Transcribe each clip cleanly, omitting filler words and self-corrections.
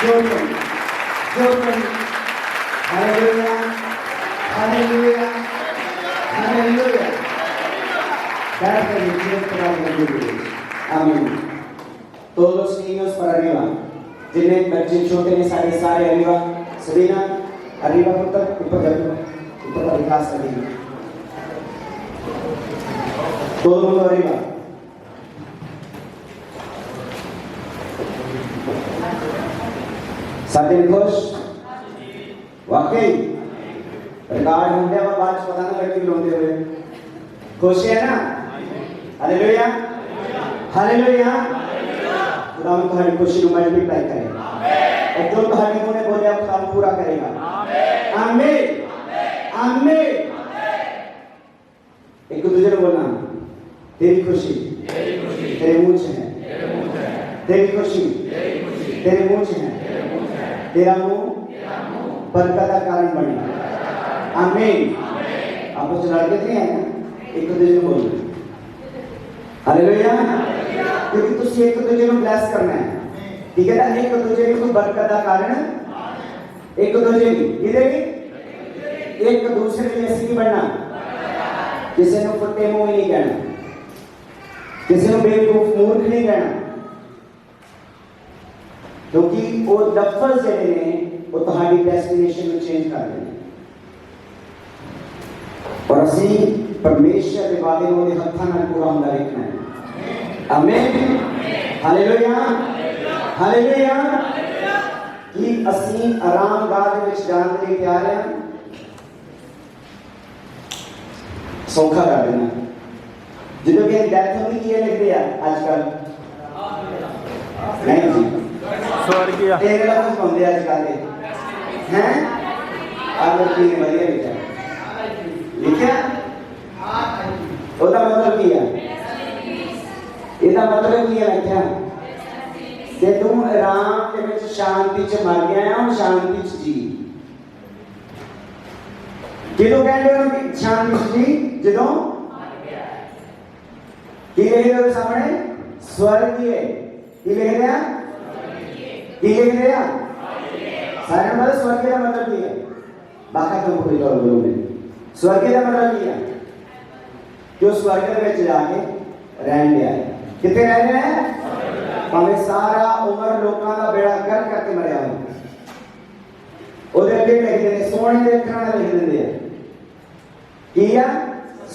जोरदार जोरदार hallelujah hallelujah hallelujah Gracias a Dios por la vida. Amén. Todos los niños para arriba. जिन्हें बच्चे छोटे हैं सारे arriba. Sabina, arriba ऊपर का विकास करेंगे. todo mundo arriba. साथी खुश वाकई रिकॉर्ड होंगे अब बात पता ना लड़की लोंगे हुए खुश है ना हालेलुया हालेलुया खुदा हम तुम्हारी खुशी को मल्टीप्लाई करेगा और जो तुम्हारे मुंह ने बोले अब काम पूरा करेगा आमीन आमीन एक दूसरे को बोलना तेरी खुशी तेरे मुंह से है तेरी खुशी तेरे मुंह से है तेरा मुंह बरकत का कारण बने आमीन आप कुछ लड़के थे हैं एक दूसरे को बोलो हालेलुया क्योंकि तुझे एक दूसरे को ब्लेस करना है ठीक है ना एक दूसरे को बरकत का कारण एक दूसरे की इधर एक दूसरे के जैसे नहीं बनना किसी ने फुट्टे मुंह नहीं कहना किसी ने बेवकूफ मूर्ख नहीं कहना क्योंकि वो लफ्ज़ जेडे ने वो तुम्हारी डेस्टिनेशन में चेंज कर देंगे और असी परमेश्वर के वादे वो हत्था नाल पूरा होंदा देखना है आमीन हालेलुया हालेलुया कि असी आराम गाह दे विच जान दे तैयार हैं सौखा कर देना ਜਦੋਂ ਕਿ ਡੈਥ ਹੁੰਦੀ ਕੀ ਲਿਖਦੇ ਆ ਅੱਜਕੱਲ ਨਹੀਂ ਜੀ स्वर्गीय तेरे लफ्ज़ पाਉਂਦੇ ਅੱਜ ਕੱਲ ਦੇ हैं आदर की ਵਧੀਆ लिखा ਉਹਦਾ ਮਤਲਬ ਕੀ ਹੈ ਇਹਦਾ ਮਤਲਬ ਕੀ ਹੈ ਲਿਖਿਆ ਕਿ ਤੂੰ ਆਰਾਮ ਦੇ ਵਿੱਚ ਸ਼ਾਂਤੀ ਚ ਮਰ ਗਿਆ ਹੈ ਹੁਣ ਸ਼ਾਂਤੀ ਚ ਜੀ ਕਿਦੋਂ ਕਹਿੰਦੇ ਹੋ ਕਿ ਸ਼ਾਂਤੀ ਚ ਜੀ ਜਦੋਂ ਕੀ ਲਿਖਦੇ ਹੋ ਸਾਹਮਣੇ स्वर्गीय ਕੀ ਲਿਖ ਰਿਹਾ ਕੀ ਲਿਖ ਰਿਹਾ सारे मतलब स्वर्गीय का मतलब क्या है बाका तुम कोई और बोलोगे स्वर्गीय का मतलब क्या है जो स्वर्ग में जाके रहने आए कितने रहने हैं हमें सारा उम्र लोगों का बेड़ा कर करके मरिया हो उधर के लिख देते सोने देखना लिख देते हैं किया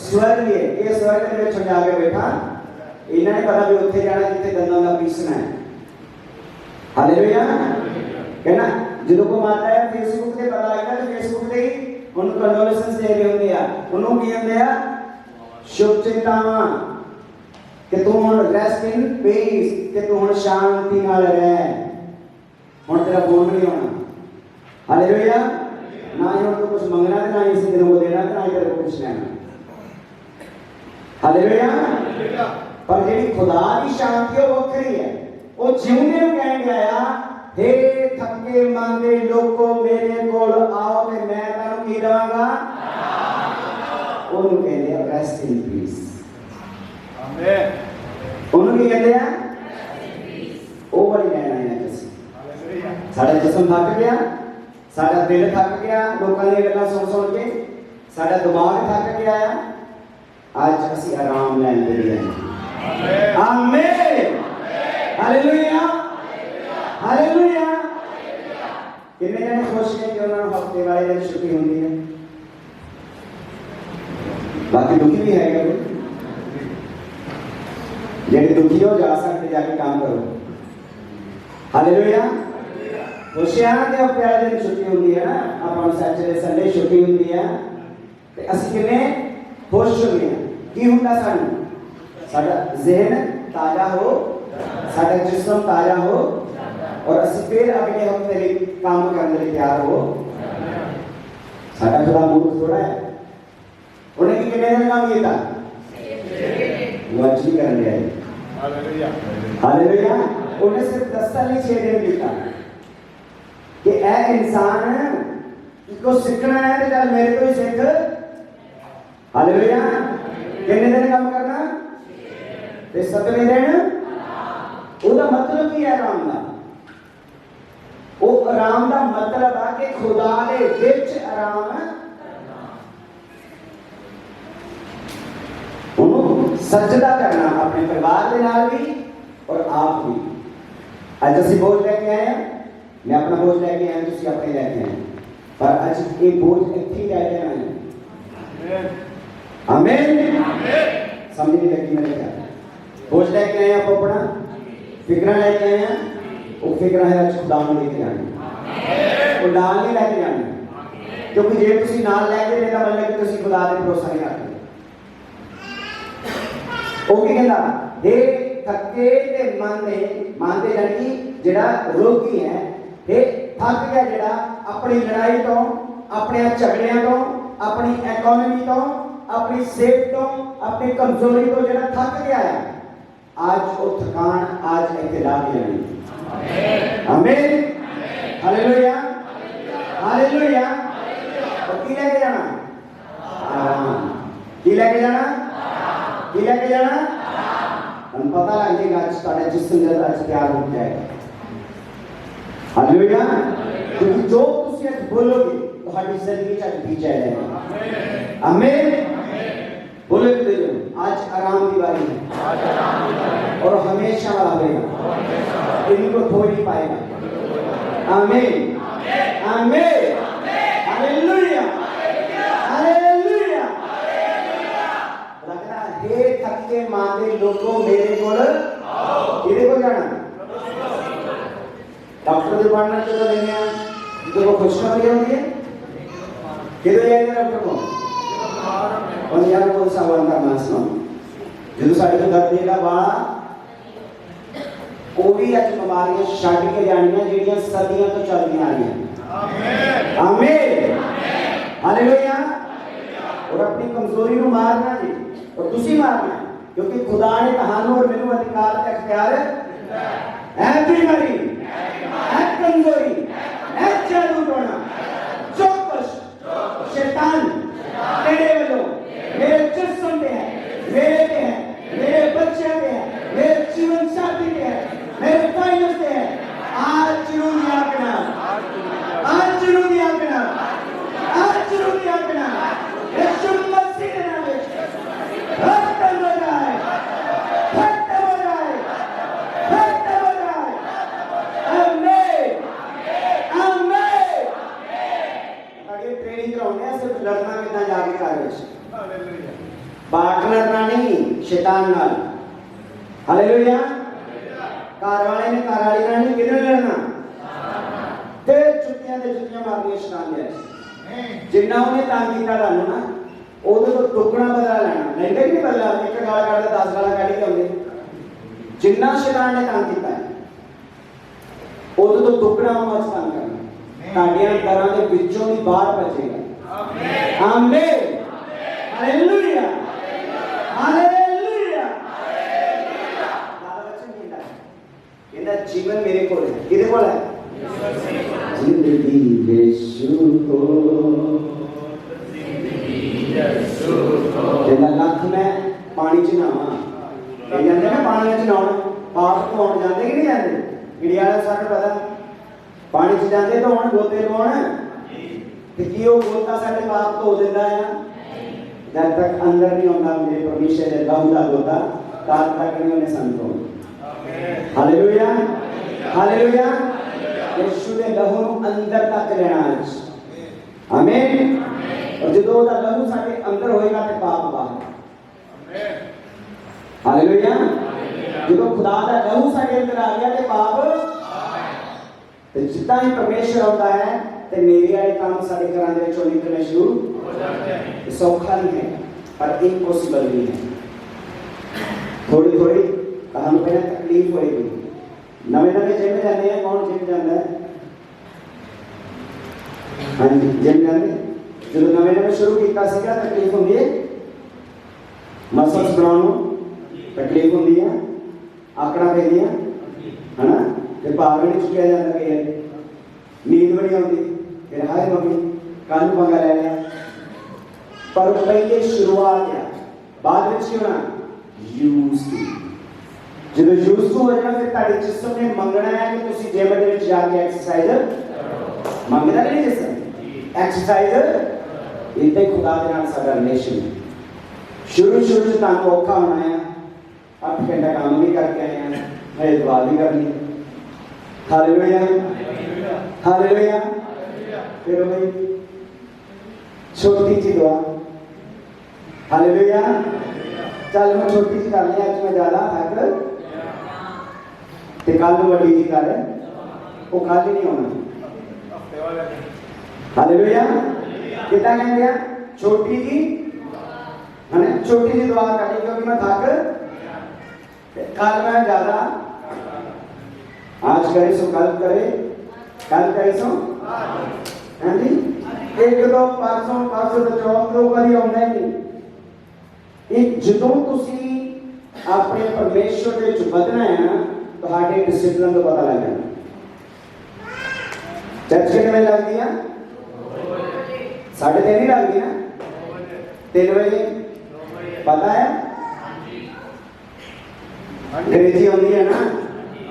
स्वर्गीय ये स्वर्ग में जाके बैठा इन्हें नहीं पता भी उत्थे जाना जिथे गंदा का पीसना है हालेलुया कहना ਜਦੋਂ ਕੋ ਮਾਤਾ ਹੈ ਫੇਸਬੁੱਕ ਤੇ ਪਤਾ ਲੱਗਦਾ ਤੇ ਫੇਸਬੁੱਕ ਤੇ ਉਹਨੂੰ ਕੰਡੋਲੈਂਸ ਦੇ ਰਹੇ ਹੁੰਦੇ ਆ ਉਹਨੂੰ ਕੀ ਹੁੰਦੇ ਆ ਸ਼ੁਭ ਚਿੰਤਾਵਾਂ ਕਿ ਤੂੰ ਹੁਣ ਰੈਸਟ ਇਨ ਪੀਸ ਕਿ ਤੂੰ ਹੁਣ ਸ਼ਾਂਤੀ ਨਾਲ ਰਹਿ ਹੁਣ ਤੇਰਾ ਫੋਨ ਨਹੀਂ ਆਉਣਾ ਹਾਲੇਲੂਇਆ ਨਾ ਹੀ ਉਹਨੂੰ ਕੁਝ ਮੰਗਣਾ ਤੇ ਨਾ ਹੀ ਇਸੇ ਦਿਨ ਉਹ ਦੇਣਾ ਤੇ ਨਾ ਹੀ ਤੇਰੇ ਕੋਲ ਕੁਝ ਲੈਣਾ ਹਾਲੇਲੂਇਆ ਪਰ ਜਿਹੜੀ ਖੁਦਾ ਦੀ ਸ਼ਾਂਤੀ ਉਹ ਵੱਖਰੀ ਹੈ ਉਹ ਜਿਉਂਦੇ ਨੂੰ ਕਹਿਣ ਗਿਆ हे थके मांगे लोगों मेरे कोल आओ ते मैं तानू की दवांगा ओनु कहंदे आ रेस्ट इन पीस आमीन ओनु की कहंदे आ रेस्ट इन पीस ओ वाली लेना है तुसी हालेलुया साडा जिस्म थक गया साडा दिल थक गया लोकां दी गल्लां सुन के साडा दिमाग थक गया आज ਅਸੀਂ आराम ਲੈਣ ਦੇ ਲਈ ਆਮੀਨ आमीन हालेलुया हालेलुया कितने जने खुश हैं कि उन्होंने हफ्ते वाले दिन छुट्टी होती है बाकी दुखी भी है क्या जेडे दुखी हो जा सकते जाके काम करो हालेलुया खुश हैं कि हफ्ते वाले दिन छुट्टी होती है ना अपन सैटरडे संडे छुट्टी होती है ते असि कितने खुश होंगे की हुंदा सानू साडा ज़हन ताजा हो साडा जिस्म ताजा हो और असि फिर अगले हफ्ते लिए काम करने लिए तैयार हो साडा खुदा मूर्ख थोड़ा है उन्हें कि कितने दिन काम किया वो अच्छी कर लिया हालेलुया हालेलुया उन्हें सिर्फ 10 साल ही 6 दिन किया कि ऐ इंसान को सीखना है तो चल मेरे को ही सीख हालेलुया कितने दिन काम करना ते 7वें दिन ਉਹਦਾ मतलब ਕੀ ਹੈ ਆਰਾਮ ਦਾ वो आराम का मतलब है कि खुदा के विच आराम सजदा करना अपने परिवार के नाल भी और आप भी। अज असीं बोझ लैके आए हैं, मैं अपना बोझ लैके आया, तुसीं अपने लैके आए, पर अज ये बोझ इत्थे ही रह जाना है। आमीन। समझ नहीं लगी मेरे क्या बोझ लैके आए आप अपना फिक्र लैके आए हैं, वो फिक्र है अज खुदा नूं लेके जाना, वो नाल नहीं लैके जाना, क्योंकि जे तुसीं नाल लैके जाना मतलब कि तुसीं खुदा ते भरोसा नहीं रखदे। ਉਹ ਕੀ ਕਹਿੰਦਾ ਇਹ ਥੱਕੇ ਤੇ ਮਨ ਦੇ ਜਾਨੀ ਜਿਹੜਾ ਰੋਗੀ ਹੈ ਇਹ ਥੱਕ ਗਿਆ, ਜਿਹੜਾ ਆਪਣੀ ਲੜਾਈ ਤੋਂ, ਆਪਣੇ ਝਗੜਿਆਂ ਤੋਂ, ਆਪਣੀ ਇਕਨੋਮੀ ਤੋਂ, ਆਪਣੀ ਸਿਹਤ ਤੋਂ, ਆਪਣੀ ਕਮਜ਼ੋਰੀ ਤੋਂ ਜਿਹੜਾ ਥੱਕ ਗਿਆ ਹੈ, ਅੱਜ ਉਹ ਥਕਾਨ ਅੱਜ ਇੱਥੇ ਲਾ ਕੇ ਜਾਣੀ। ਆਮੀਨ। Hallelujah hallelujah. ਉਹ ਕੀ ਲੈ ਕੇ ਜਾਣਾ? ਆਰਾਮ। ਕੀ ਲੈ ਕੇ ਜਾਣਾ? की लेके जाना? हम पता लग जाएगा आज तुम्हारा जिस्म जरा आज तैयार हो जाएगा। हालेलुया। क्योंकि जो तुसी आज बोलोगे तुम्हारी जिंदगी आज बीच जाएगा। आमीन। बोले तो जो आज आराम की बारी है, आज आराम की बारी और हमेशा रहेगा, इनको खो नहीं पाएगा। आमीन आमीन हालेलुया हालेलुया। हे थके मांदे लोगों मेरे को आओ। किधर को जाना? डॉक्टर के पास चलो लेने जो वो खुशखबरी होती है, किधर जाएंगे डॉक्टर को? और यार वो सवाल करना सुनो, जो साढ़े को दर्द देगा बाड़ा वो भी आज बीमारियां छड़ के जानियां ਜਿਹੜੀਆਂ सदियों तो चलदियां आ रही। आमीन हालेलुया। और अपनी कमजोरी को मारना जी, और तुसी मारना, क्योंकि खुदा ने तहानू और मैनू अधिकार ते अख्तियार है बीमारी है कमजोरी है जादू टोना जो कुछ शैतान तेरे वालों मेरे जिस्म पे है, मेरे पे है, मेरे बच्चे पे है, मेरे जीवन साथी पे है, मेरे फाइनेंस पे है, आज जुनून याकना, आज जुनून याकना, आज जुनून याकना यीशु मसीह के नाम में खत्म हो जाए, खत्म हो जाए, खत्म हो जाए। आमीन आमीन। अगर ट्रेनिंग कराउने हैं सिर्फ लड़ना कितना जाके कार्य हालेलुया, बात लड़ना नहीं शैतान नाल। हालेलुया। घर वाले ने घर वाली नाल नहीं किधर लड़ना ते जुत्तियां मारनियां शैतान दे। जिन्ना उन्हें तंग किया तानू ना ਉਹਦੇ ਤੋਂ ਟੁਕੜਾ ਬਦਲਾ ਲੈਣਾ, ਨਹੀਂ ਤੇ ਨਹੀਂ ਬਦਲਾ, ਇੱਕ ਗਾਲ ਕੱਢਦਾ 10 ਗਾਲਾਂ ਕੱਢ ਕੇ ਆਉਂਦੇ। ਜਿੰਨਾ ਸ਼ੈਤਾਨ ਨੇ ਤੰਗ ਕੀਤਾ ਉਹਦੇ ਤੋਂ ਟੁਕੜਾ ਮਤ ਤੰਗ ਕਰਨਾ, ਤੁਹਾਡੀਆਂ ਦਰਾਂ ਦੇ ਵਿੱਚੋਂ ਹੀ ਬਾਹਰ ਭੱਜੇਗਾ। ਆਮੀਨ ਆਮੀਨ ਹਾਲੇਲੂਇਆ ਹਾਲੇਲੂਇਆ। ਦਾਦਾ ਬੱਚੇ ਕਹਿੰਦਾ ਇਹਦਾ ਜੀਵਨ ਮੇਰੇ ਕੋਲ ਹੈ। ਕਿਹਦੇ ਕੋਲ ਹੈ? ਜ਼ਿੰਦਗੀ ਯਿਸੂ ਕੋਲ। जिन्ना लख मैं पानी च नहावां, कई जाते ना पानी च नहाउण, पाप धोण जाते कि नहीं जाते? गिड़िया वाला सानू पता पानी च जाते धोण, गोते लवाउण, ते की वो गोता साडे पाप धो दिंदा है? जब तक अंदर नहीं आउंदा मेरे परमेश्वर दे लहू दा गोता, तद तक नहीं उन्हें सानू धोना। Hallelujah hallelujah. यीशु दे लहू नूं अंदर तक लेना आज। आमीन। और जो दा लहू साडे अंदर होएगा ते पाप बाहर। हालेलुया। जो खुदा दा लहू साडे अंदर आ गया ते पाप ते जितना ही परमेश्वर होता है ते मेरे वाले काम साडे घरां दे विचों निकलने शुरू हो जाते हैं। सौखा नहीं है पर इम्पॉसिबल नहीं है। थोड़ी थोड़ी कहां पे तकलीफ होएगी। नवे नवे जिम जाते हैं, कौन जिम जाता है? हाँ जी जिम जाते जो नवे नवे शुरू किया तकलीफ होंगी है, मसल्स बनाने तकलीफ होंगी है, आकड़ा पैदियां है ना, फिर भार भी नहीं चुकिया जाता, कई नींद बड़ी आती, फिर हाय मम्मी कल पंगा लै लिया। पर पहले शुरुआत है, बाद में होना यूज टू। जो यूज टू हो जाना फिर जिस्म ने मंगना है कि तुम जिम दे विच जाके एक्सरसाइज मंगदा नहीं जिस एक्सरसाइज इतने खुदा के नाल साडा रिलेशन शुरू शुरू से तुहानू औखा होना है 8 घंटा काम भी करके आए हैं हजे दुआ भी करनी हालेलुया हालेलुया फिर भाई छोटी सी दुआ हालेलुया चल मैं छोटी सी कर लिया आज मैं ज्यादा थक ते कल बड़ी जी कर वो कल ही नहीं होना हालेलुया कितना कहते हैं छोटी जी है ना छोटी सी दुआ करनी क्योंकि मैं थक कल मैं ज्यादा आज करे सो कल करे कल करे सो हाँ जी एक दो परसों परसों तो चौथ दो कभी आना ही नहीं एक ਜਦੋਂ ਤੁਸੀਂ ਆਪਣੇ ਪਰਮੇਸ਼ਵਰ ਦੇ ਵਿੱਚ ਵਧਣਾ ਹੈ ਨਾ ਤੁਹਾਡੇ ਡਿਸਪਲਿਨ ਦਾ ਪਤਾ ਲੱਗ ਜਾਣਾ ਚਰਚ ਕਿਵੇਂ ਲੱਗਦੀ ਆ 3:30 ਨਹੀਂ ਲੱਗਦੀ ਨਾ 3 ਵਜੇ ਪਤਾ ਹੈ ਅੰਗਰੇਜ਼ੀ ਆਉਂਦੀ ਹੈ ਨਾ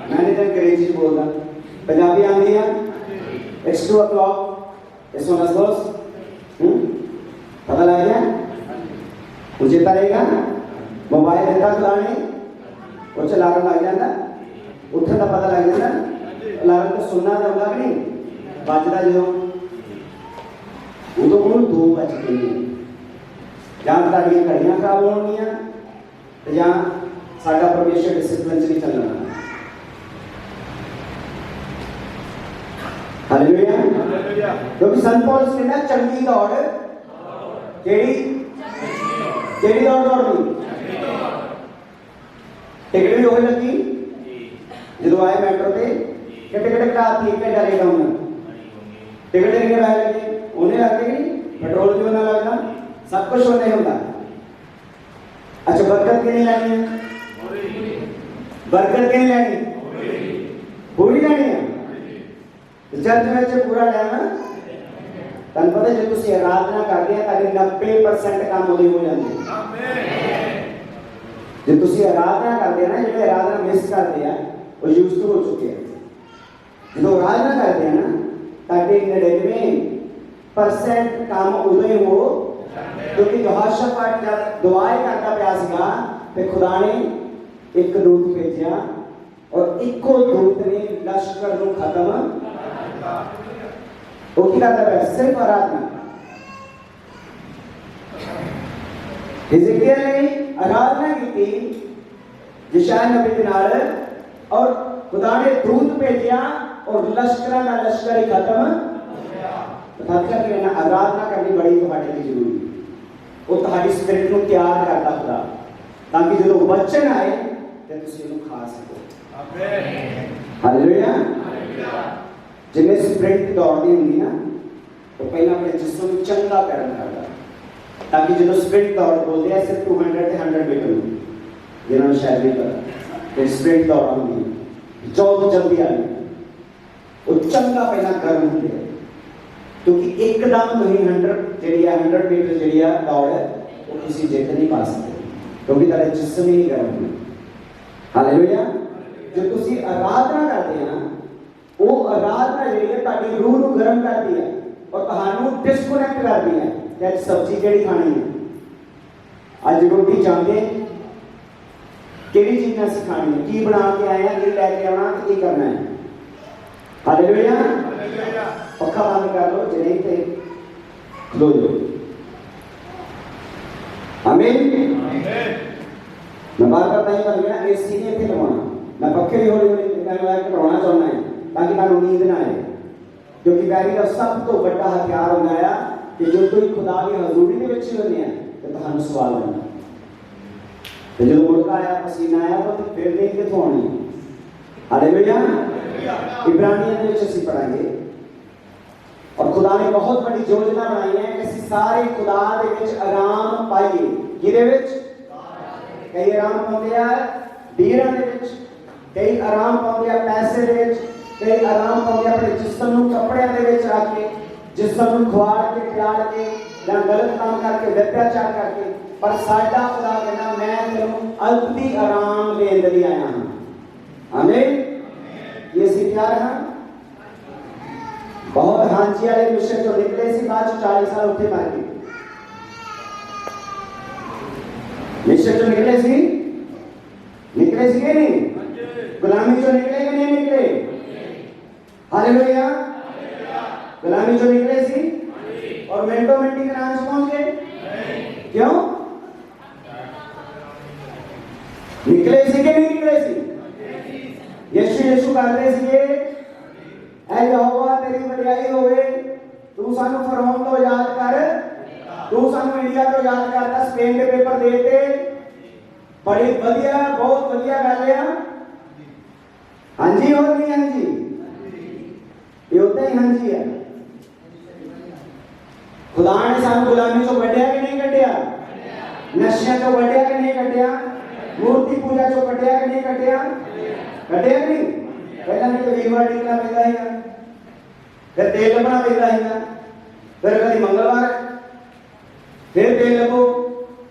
ਮੈਂ ਨਹੀਂ ਤਾਂ ਅੰਗਰੇਜ਼ੀ ਚ ਬੋਲਦਾ ਪੰਜਾਬੀ ਆਉਂਦੀ ਹੈ it's 2 o'clock ਇਸ ਨੂੰ ਦੱਸੋ ਪਤਾ ਲੱਗ ਗਿਆ मुझे रहेगा मोबाइल देता चलाने वो अलार्म लग जाता उठने का पता लग जाता अलार्म तो सुनना तो होगा कि नहीं बजता जो उदों को 2 बज गए या ताड़ियां घड़ियां खराब होनियां या साडा परमेश्वर डिसिप्लिन च नहीं चलना हालेलुया क्योंकि संत पौलुस कहना चंगी दौड़ केड़ी केड़ी दौड़ दौड़नी टिकट भी होने लगी जो आए मेट्रो पे टिकट कटाती 1 घंटा लेट आऊंगा टिकट लेके बैठ लगे उन्हें लगते कि पेट्रोल क्यों ना लगना सब कुछ होने होता अच्छा बरकत की नहीं लेनी है बरकत की नहीं लेनी पूरी लेनी है चर्च में पूरा लेना तन पता जो तुसी आराधना करते हैं ताकि 90% काम उदे हो जाते हैं जो तुसी आराधना करते हैं ना जो आराधना मिस करते हैं वो यूज हो चुके हैं जो आराधना करते हैं ना ताकि 99% काम उदे हो क्योंकि यहोशापात जब दुआएं करता पिया सीगा ते खुदा ने एक दूत भेजा और इको दूत ने लश्कर को खत्म वो क्या करता है सिर्फ आराधना हिजकिय्याह ने आराधना की थी यशायाह नबी के नाल और खुदा ने दूत भेजा और लश्करां का लश्कर ही खत्म तथा कि ना आराधना करनी बड़ी तुम्हारे लिए जरूरी वो तुम्हारी स्पिरिट को तैयार करता खुदा ताकि जो वचन आए तो तुम इन्हें खा सको आमीन हालेलुया जिन्हें स्प्रिंट दौड़नी होंगी ना तो पहले अपने जिस्म को चंगा करना करता ताकि जो स्प्रिंट दौड़ बोलते हैं सिर्फ 200 से 100 मीटर जिन्होंने शायद नहीं पता कि स्प्रिंट दौड़ होंगी जो जल्दी आई वो चंगा पहला गर्म होते हैं क्योंकि एकदम नहीं 100 मीटर जी दौड़ है वो किसी जीत नहीं पा सकते क्योंकि तेरा जिस्म ही गर्म है हालेलुया जो तुसी आराधना करते हैं ना वो आराधना जी रूह को गर्म करती है और तहानू डिस्कनेक्ट करती है कि आज सब्जी केड़ी खानी है आज रोटी चाहते केड़ी चीज असीं खानी है की बना के आए हैं की लैके आना की करना है हालेलुया पक्का बंद कर लो जे नहीं ते लो आमीन मैं बार बार नहीं कर गया एसी नहीं इतने लगवाना मैं पक्के भी हौली करवाना चाहना है ताकि मैं नींद ना आए क्योंकि वैरी का सब तो बड़ा हथियार होता है कि जो कोई खुदा की हजूरी के विच होने हैं तो तुहानू सवाल करना तो जो मुड़का आया पसीना आया तो फिर नींद कित्थों आनी हालेलुया इब्रानियों के विच असीं पढ़ांगे और खुदा ने बहुत बड़ी योजना बनाई है कि असीं सारे खुदा दे विच आराम पाइए किहदे विच कई आराम पाउंदे आ डीरां दे विच कई आराम पाउंदे आ पैसे दे विच कई आराम पाउंदे अपने जिस्म नूं कपड़ियां दे विच रख के जिस्म नूं खुआड़ के पिलाड़ के या गलत काम करके अत्याचार करके पर साडा खुदा कहना मैं तेनों अल्पी आराम देण लई आया हां आमीन ये सी तैयार हाँ बहुत हांची वाले मिशन जो निकले सी बाद 40 साल उत्थे मर गए मिशन जो निकले सी के नहीं गुलामी जो निकले कि नहीं निकले हालेलुया गुलामी जो निकले सी और मिनटों मिनटी के नाम से पहुंच गए क्यों निकले सी कि नहीं निकले सी यीशु कहते सी ऐ यहोवा तेरी वडियाई होवे तू सानू फरौन तो याद कर तू सानू इंडिया तो याद करता स्पेन के पेपर देते बड़ी बढ़िया बहुत बढ़िया गल है हाँ जी और नहीं हाँ जी ये होता ही हाँ जी है खुदा ने सानू गुलामी चो कढ़िया कि नहीं कढ़िया नशिया चो कढ़िया कि नहीं कढ़िया मूर्ति पूजा चो कढ़िया कि नहीं कढ़िया कढ़िया नहीं पहला नहीं तो वीरवार टिकना पैदा ही फिर तेल लगना पैदा ही फिर कभी मंगलवार फिर तेल लगो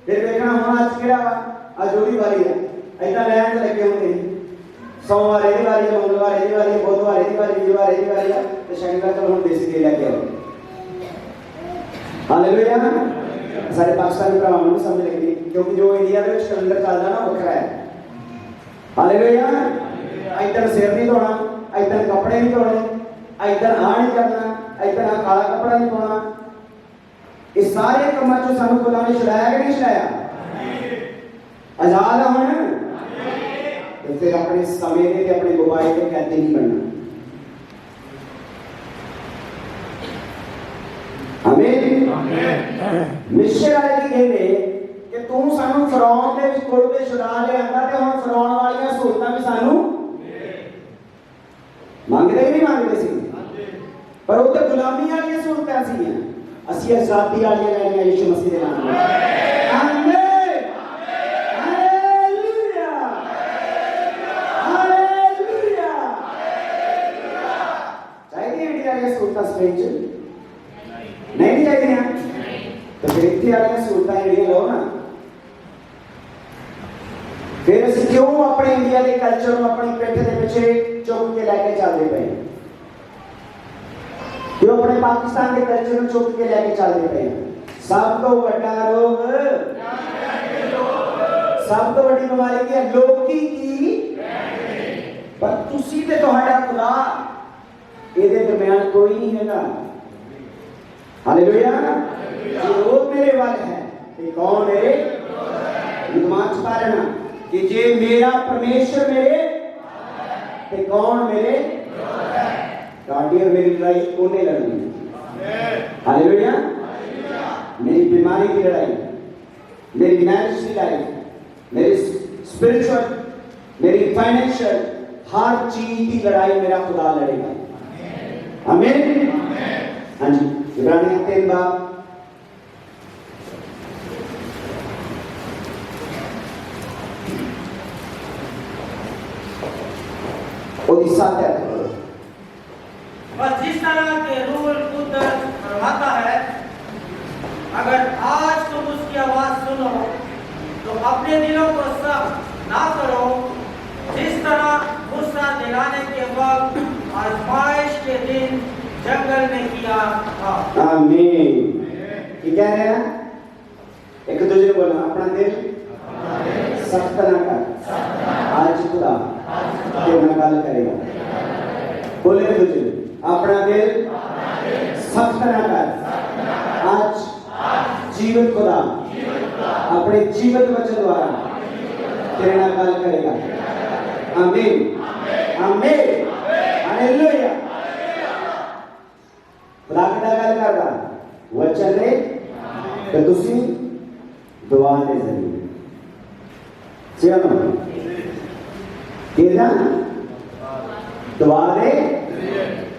फिर देखना होना आज केड़ा वा आज जोड़ी वाली है ऐसा लैंड लगे होंगे सोमवार एदी वाली है मंगलवार एदी वाली है बुधवार एदी वाली वीरवार एदी वाली है तो शनिवार को हम देसी तेल लेके आओ हालेलुया सारे पाकिस्तानी भरावां नूं समझ लगी क्योंकि जो इंडिया दे विच कैलेंडर चलदा ना वखरा है हालेलुया इधर सिर नहीं धोना इधर कपड़े नहीं धोने इधर आ नहीं करना इधर काला कपड़ा नहीं धोना इस सारे कमां चों सानू खुदा ने छुड़ाया कि नहीं छुड़ाया आजाद होना तो फिर अपने समय के अपने मोबाइल के कहते नहीं बनना आमीन मिशन वाले की कहते कि तू सानू फरौन दे विच कोल ते छुड़ा ले आंदा ते हुण फरौन वालियां सहूलतां भी सानू मांगदे नहीं मांगदे सी पर वो तो गुलामी वाली सहूलतां सी ਅਸੀਂ ਆਜ਼ਾਦੀ ਵਾਲੀਆਂ ਲੈਣੀਆਂ ਯਿਸੂ ਮਸੀਹ ਦੇ ਨਾਮ ਨਾਲ ਆਮੀਨ ਹਾਲੇਲੂਇਆ ਹਾਲੇਲੂਇਆ ਚਾਹੀਦੀ ਇੰਡੀਆ ਦੀਆਂ ਸਹੂਲਤਾਂ ਸਪੇਨ ਚ ਨਹੀਂ ਚਾਹੀਦੀਆਂ ਤੇ ਫਿਰ ਇੱਥੇ ਵਾਲੀਆਂ ਸਹੂਲਤਾਂ ਜਿਹੜੀਆਂ ਲਓ ਨਾ ਫਿਰ ਅਸੀਂ ਕਿਉਂ ਆਪਣੇ ਇੰਡੀਆ ਦੇ ਕਲਚਰ ਨੂੰ ਆਪਣੀ ਪਿੱਠ ਦੇ ਪਿੱਛੇ ਚੁੱਕ ਕੇ ਲੈ ਕੇ ਚੱਲਦੇ ਪਏ जो अपने पाकिस्तान के कल्चर में चुप के लेके चलते पे सब तो बड़ा रोग सब तो बड़ी बीमारी की लोकी की पर तुसी ते तोहड़ा खुदा ਇਹਦੇ दरमियान कोई नहीं हैगा हालेलुया जो रोग मेरे वाले है कि कौन मेरे दिमाग च पालना कि जे मेरा परमेश्वर मेरे ते कौन मेरे गाड़ी और मेरी लड़ाई कोने लड़नी हालेलुया मेरी बीमारी की लड़ाई मेरी मैरिज की लड़ाई मेरी स्पिरिचुअल मेरी फाइनेंशियल हर चीज की लड़ाई मेरा खुदा लड़ेगा आमीन हाँ जी इब्रानियों 3 बाब और 7 और जिस तरह के रूल कुदरत फरमाता है अगर आज तुम उसकी आवाज सुनो तो अपने दिलों को सख्त ना करो जिस तरह गुस्सा दिलाने के वक्त आजमाइश के दिन जंगल में किया था आमीन ये कह रहे हैं एक दूसरे को बोलना अपना दिल सख्त ना कर आज खुदा तेरा गल करेगा बोले एक दूसरे अपना दिल सख्त ना कर आज जीवित खुदा अपने जीवित वचन द्वारा तेरे नाल गल करेगा आमीन आमीन हालेलुया खुदा किहदा गल करदा वचन दे ते तुसी दुआ दे जरिए चलो किहदा दुआ दे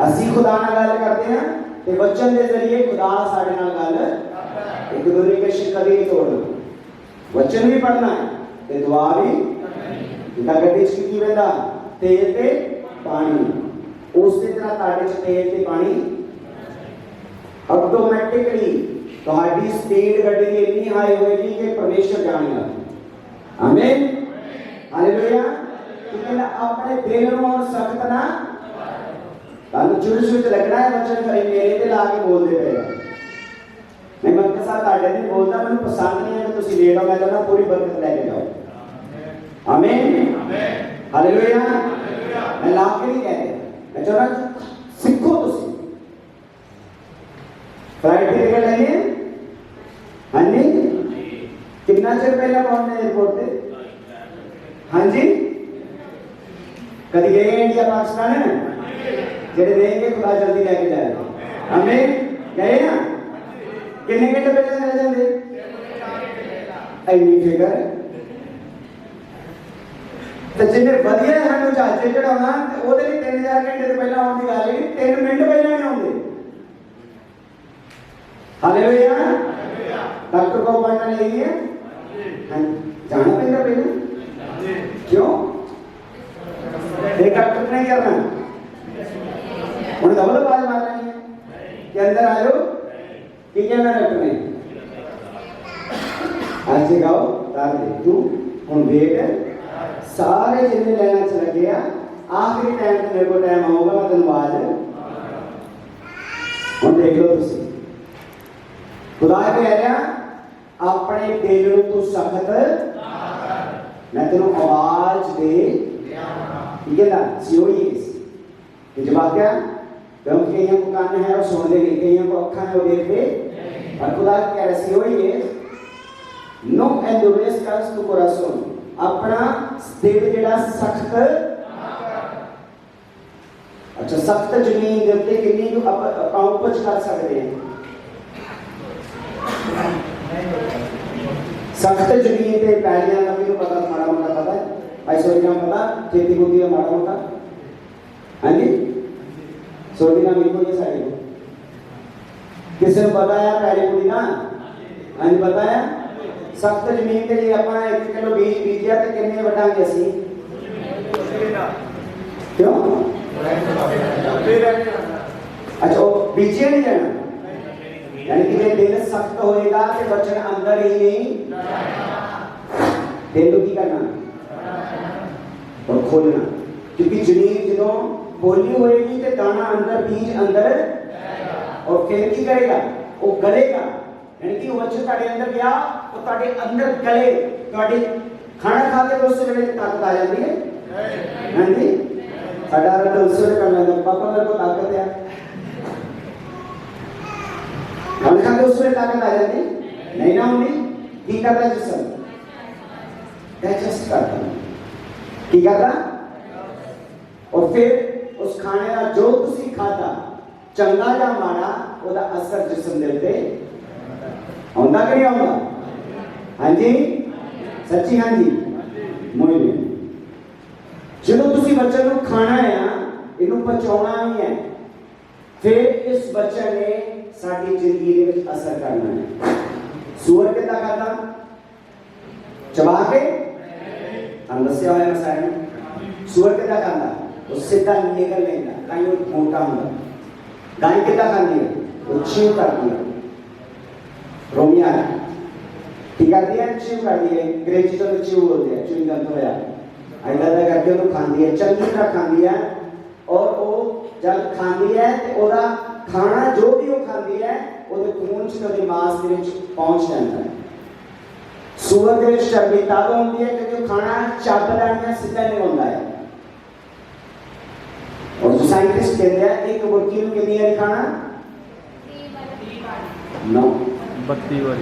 ਅਸੀਂ खुदा ਨਾਲ ਗੱਲ ਕਰਦੇ ਹਾਂ ਤੇ ਵਚਨ ਦੇ ਜ਼ਰੀਏ खुदा ਸਾਡੇ ਨਾਲ ਗੱਲ ਇੱਕ ਦੂਜੇ ਕੇ ਕਦੇ ਨਹੀਂ ਤੋੜਨਾ ਵਚਨ ਵੀ ਪੜਨਾ ਹੈ ਤੇ ਦੁਆ ਵੀ ਜਿੱਦਾਂ ਗੱਡੀ ਚ ਕੀ ਵੇਂਦਾ ਤੇਲ ਤੇ ਪਾਣੀ ਉਸੇ ਤਰ੍ਹਾਂ ਤੁਹਾਡੇ ਚ ਤੇਲ ਤੇ ਪਾਣੀ ਆਟੋਮੈਟਿਕਲੀ ਤੁਹਾਡੀ ਸਪੀਡ ਗੱਡੀ ਦੀ ਇੰਨੀ ਹਾਈ ਹੋਏਗੀ ਕਿ ਪਰਮੇਸ਼ਰ ਜਾਣੇਗਾ ਆਮੀਨ ਹਾਲੇਲੂਇਆ ਕਿ अपने दिल ਨੂੰ ਸਖਤ ਨਾ शुरू शुरू लगना है वचन खरे मेरे ते ला के बोलते पे मैं मन के साथ आटे नहीं बोलता, मैं पसंद नहीं है कि तुम लेट हो, मैं चाहता पूरी बरकत लेके जाओ। आमीन हालेलुया। मैं ला के नहीं कहते, मैं चाहता सीखो तुम फ्लाइट की टिकट लेनी है। हाँ जी कितना चिर पहले पहुंचने एयरपोर्ट पे? हाँ जी कभी गए इंडिया पाकिस्तान है जेडे देंगे खुदा जल्दी लेके जाएगा। हमें गए ना कितने घंटे पहले चले जाते ਇੰਨੀ ਫਿਕਰ ਤੇ ਜਿੰਨੇ ਵਧੀਆ ਸਾਨੂੰ ਚਾਚੇ ਚੜਾਉਣਾ ਤੇ ਉਹਦੇ ਲਈ 3000 ਘੰਟੇ ਤੋਂ ਪਹਿਲਾਂ ਆਉਣ ਦੀ ਗੱਲ ਨਹੀਂ, 3 ਮਿੰਟ ਪਹਿਲਾਂ ਨਹੀਂ ਆਉਂਦੇ। ਹਾਲੇਲੂਇਆ डॉक्टर को अपॉइंटमेंट लेनी है जाना पड़ेगा पहले क्यों एक डॉक्टर नहीं करना उन्हें डबल आवाज मारनी है कि अंदर आ जाओ कि क्या ना डॉक्टर ने आज से गाओ तार दे तू हम वेट सारे जिन्हें लेना चला गया आखिरी टाइम पे मेरे को टाइम आऊंगा मैं धन्यवाद हम देख लो तुम खुदा कह रहा अपने दिल तू सख्त मैं तेन आवाज दे ठीक है ना सियो ये जवाब क्या क्योंकि कईयों को कान है और सुनते नहीं, कईयों को अखा है और देखते और खुदा कह रहा सियो ये नो एंडोरेंस कल्स टू कोरासोन अपना दिल जेड़ा सख्त अच्छा सख्त जमीन दे उत्ते किन्नी जो ਆਪਾਂ उपज कर सकते हैं सख्त जमीन पे पैलियां का भी पता माड़ा मोटा पता है भाई सोरी का पता खेती होती है माड़ा मोटा हाँ जी सोरी का मिल को ये सारी को किसी ने बताया पहले पूरी ना हाँ जी बताया सख्त जमीन के लिए अपना 1 किलो बीज बीजिया तो कितने वटांगे असी क्यों अच्छा वो बीजिया नहीं जाना यानी कि दिल सख्त होएगा तो वचन अंदर ही नहीं दिल की करना और खोलना क्योंकि जमीन जो खोली होएगी तो दाना अंदर बीज अंदर और फिर की करेगा वो गलेगा यानी कि वचन ਤੁਹਾਡੇ अंदर गया तो ਤੁਹਾਡੇ अंदर गले ਤੁਹਾਡੇ खाना खा के तो उससे ਵੇਲੇ ताकत आ जाती है हाँ जी साडा तो उससे कर लेंगे पापा मेरे को ताकत है खाना खा के उससे ताकत आ जाती नहीं ना होनी की करता जिसम डाइजेस्ट करता की करता और फिर उस खाने का जो तुसी खाता चंगा या माड़ा ਉਹਦਾ असर जिसम ਦੇ ਉੱਤੇ ਆਉਂਦਾ ਕਿ ਨਹੀਂ ਆਉਂਦਾ ਹਾਂਜੀ ਸੱਚੀ ਹਾਂਜੀ ਮੋਇਨੇ ਜਦੋਂ ਤੁਸੀਂ ਬੱਚੇ ਨੂੰ ਖਾਣਾ ਹੈ ਇਹਨੂੰ ਪਚਾਉਣਾ ਵੀ ਹੈ ਫਿਰ ਇਸ ਬੱਚੇ ਨੇ ਸਾਡੀ ਜ਼ਿੰਦਗੀ ਦੇ ਵਿੱਚ ਅਸਰ ਕਰਨਾ ਹੈ ਸੂਰ ਕਿੱਦਾਂ ਕਰਦਾ ਚਬਾ ਕੇ ਤੁਹਾਨੂੰ ਦੱਸਿਆ ਹੋਇਆ ਮਸਾਇਨ ਸੂਰ ਕਿੱਦਾਂ ਕਰਦਾ ਉਹ ਸਿੱਧਾ ਨਿਕਲ ਲੈਂਦਾ ਕਾਈ ਉਹ ਮੋਟਾ ਹੁੰਦਾ गाय कितना खाती है वो चीव करती है रोमिया ठीक करती है चीव करती है अंग्रेजी तो चीव बोलते हैं चीव करते हैं ऐसा करके वो खाती है चंगी तरह खाती है और वो जब खाती है तो ओदा खाना जो भी वो खाती है वो खून च तो मांस के विच पहुंच जाता है सूअर के विच चर्बी ताकत होती है क्योंकि खाना चब लैना सीधा नहीं होता है और जो साइंटिस्ट कहते हैं एक मुर्गी को कितनी बार खाना 9 32 बार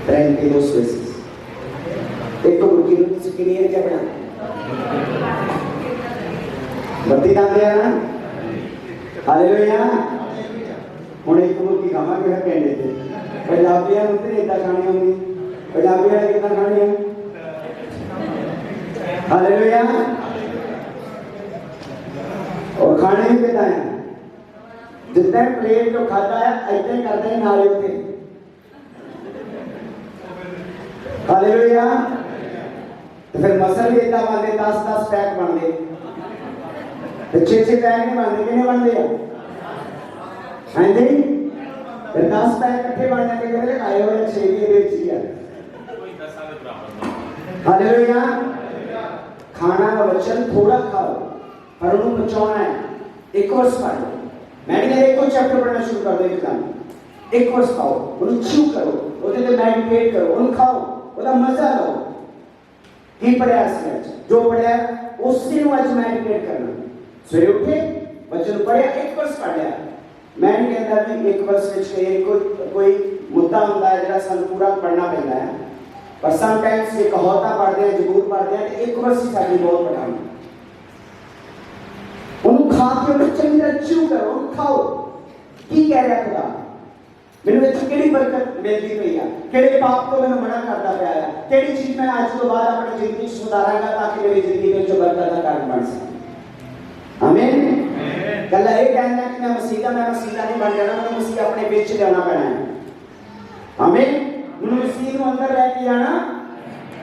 32 स्पेसीज एक मुर्गी को कितनी बार क्या बना 32 खाते हैं ना हालेलुया हुन एक मुर्गी खावांगे फिर कहने थे पंजाबियां ਨੂੰ ਤੇ ਇਦਾਂ ਖਾਣੀ ਹੁੰਦੀ ਪੰਜਾਬੀਆਂ ਨੇ ਕਿਦਾਂ ਖਾਣੀ ਹੈ हालेलुया और खाने भी कहता है जितने प्लेट जो खाता है ऐसे करते हैं नारियों के हालेलुया तो फिर मसल भी इतना बनते 10 पैक बनते तो 6 पैक नहीं बनते कितने बनते हैं हाँ जी फिर 10 पैक इकट्ठे बन जाते हैं आए हुए 6 की बेची है हालेलुया खाना का वचन थोड़ा खाओ पर उन्हें बचाना है एक वर्ष पढ़ लो। मैंने कहा एक चैप्टर पढ़ना शुरू कर दो एग्जाम, एक वर्ष खाओ, उन्हें च्यू करो, उन्हें मेडिटेट करो, उन्हें खाओ, उन्हें मजा लो। की पढ़िया जो पढ़िया उससे आज मेडिटेट करना। सवेरे उठे बच्चों पढ़िया, एक वर्ष पढ़ लिया। मैं नहीं कहता भी एक वर्ष कोई मुद्दा होता है जो सानू पूरा पढ़ना पैंदा है, पर समटाइम्स ये कहावतां पढ़ते हैं, जबूर पढ़ते हैं, तो एक वर्ष ही साडी बहुत पढ़ाना। उन्हें खा के उन्हें चंगी तरह च्यू करो, उन्हें खाओ। की कह रहा खुदा मेरे विच किहड़ी बरकत मिलदी पई आ, किहड़े पाप तो मैनूं मना करदा पिया है, किहड़ी चीज मैं अज तो बाद अपनी जिंदगी सुधारांगा ताकि मेरी जिंदगी विच बरकत दा कारण बन सके। आमीन। गल ये कहना कि मैं मसीह नहीं बन जाना, मैं मसीह अपने विच लियाना पैना है। आमीन। मैं मसीह को अंदर लेके जाना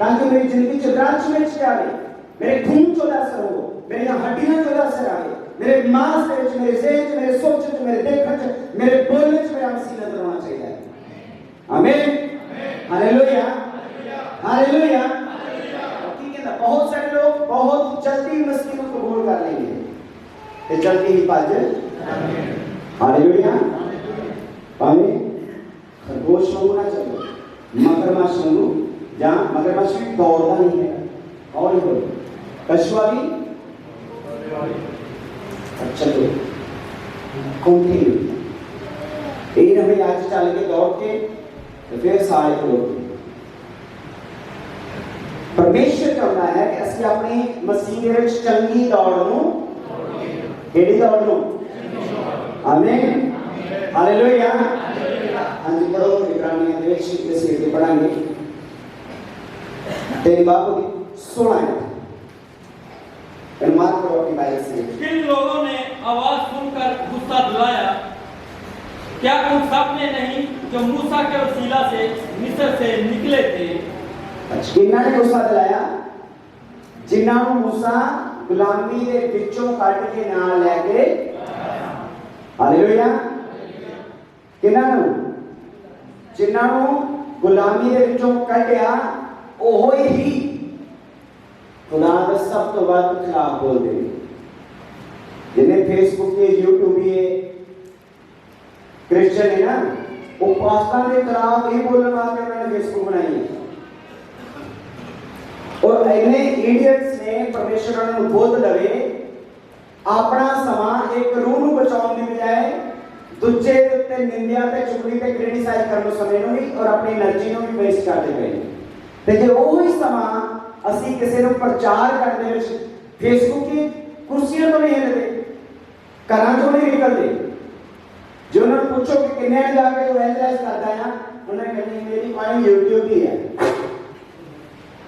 ताकि मेरी जिंदगी च रच विच आवे, मेरे खून च असर हो, मेरी हड्डियां च असर आवे, मेरे मांस दे विच, मेरे ज़हन च, मेरे सोच च, मेरे देखण च, मेरे बोलने च मेरा मसीह नजर आना चाहिए। आमीन। Hallelujah, hallelujah. ठीक है ना। बहुत सारे लोग बहुत जल्दी मसीह को कबूल कर लेंगे, जल्दी ही भज। हालेलुया। आमीन। खरगोश वांगू ना चलो, मगरमच्छ वांगू, जहां मगरमच्छ भी दौड़ता नहीं है और ही बोलो, कछुआ भी चलो कंटिन्यू। यही ना भाई आज चल के दौड़ के फिर सारे दौड़ के। परमेश्वर चाहता है कि असं अपनी मसीह दे विच चंगी दौड़ नूं, केड़ी दौड़ नूं। आमीन। हालेलुया। हाँ जी पढ़ो इब्रानियों के विच पढ़ाएंगे 3 बाब 16 अनुवाद करो अपनी बाइबल से। किन लोगों ने आवाज सुनकर गुस्सा दिलाया, क्या उन सब ने नहीं जो मूसा के वसीला से मिस्र से निकले थे। किन्ना ने गुस्सा दिलाया, जिन्हां नूं मूसा गुलामी दे विचों कट के नाल लेके। हालेलुया। किन्ना नूं, जिन्हां नूं गुलामी दे विचों कढिया, ओह ही खुदा दे सब तो वध खिलाफ बोलते हैं। जिन्हें फेसबुक के यूट्यूब ये क्रिश्चियन है ना, वो पाकिस्तान के खिलाफ ही बोलने वास्ते उन्होंने फेसबुक बनाई है। और इन्हें इडियट्स ने परमेश्वर ने बोध लवे अपना समा एक रूह ਨੂੰ बचाਉਣ ਦੀ ਬਜਾਏ ਦੂਜੇ ਦੇ ਉੱਤੇ ਨਿੰਦਿਆ ਤੇ ਚੁਗਲੀ ਤੇ ਕ੍ਰਿਟਿਸਾਈਜ਼ ਕਰਨ ਨੂੰ ਸਮੇਂ ਨੂੰ ਵੀ ਔਰ ਆਪਣੀ એનર્ਜੀ ਨੂੰ ਵੀ ਵੇਸਟ ਕਰਦੇ ਪਏ। ਤੇ ਜੇ ਉਹ ਹੀ ਸਮਾਂ ਅਸੀਂ ਕਿਸੇ ਨੂੰ ਪ੍ਰਚਾਰ ਕਰਨ ਦੇ ਵਿੱਚ ਫੇਸਬੁੱਕ ਦੀ ਕੁਰਸੀਆਂ ਤੋਂ ਨਹੀਂ ਹਿੱਲਦੇ, ਘਰਾਂ ਤੋਂ ਨਹੀਂ ਨਿਕਲਦੇ, ਜੇ ਉਹਨਾਂ ਨੂੰ ਪੁੱਛੋ ਕਿ ਕਿੰਨੇ ਜਾ ਕੇ ਉਹ ਐਂਜਲਾਈਜ਼ ਕਰਦਾ ਆ, ਉਹਨਾਂ ਨੇ ਕਹਿੰਦੇ ਮੇਰੀ ਮਾਈ YouTube ਹੀ ਹੈ।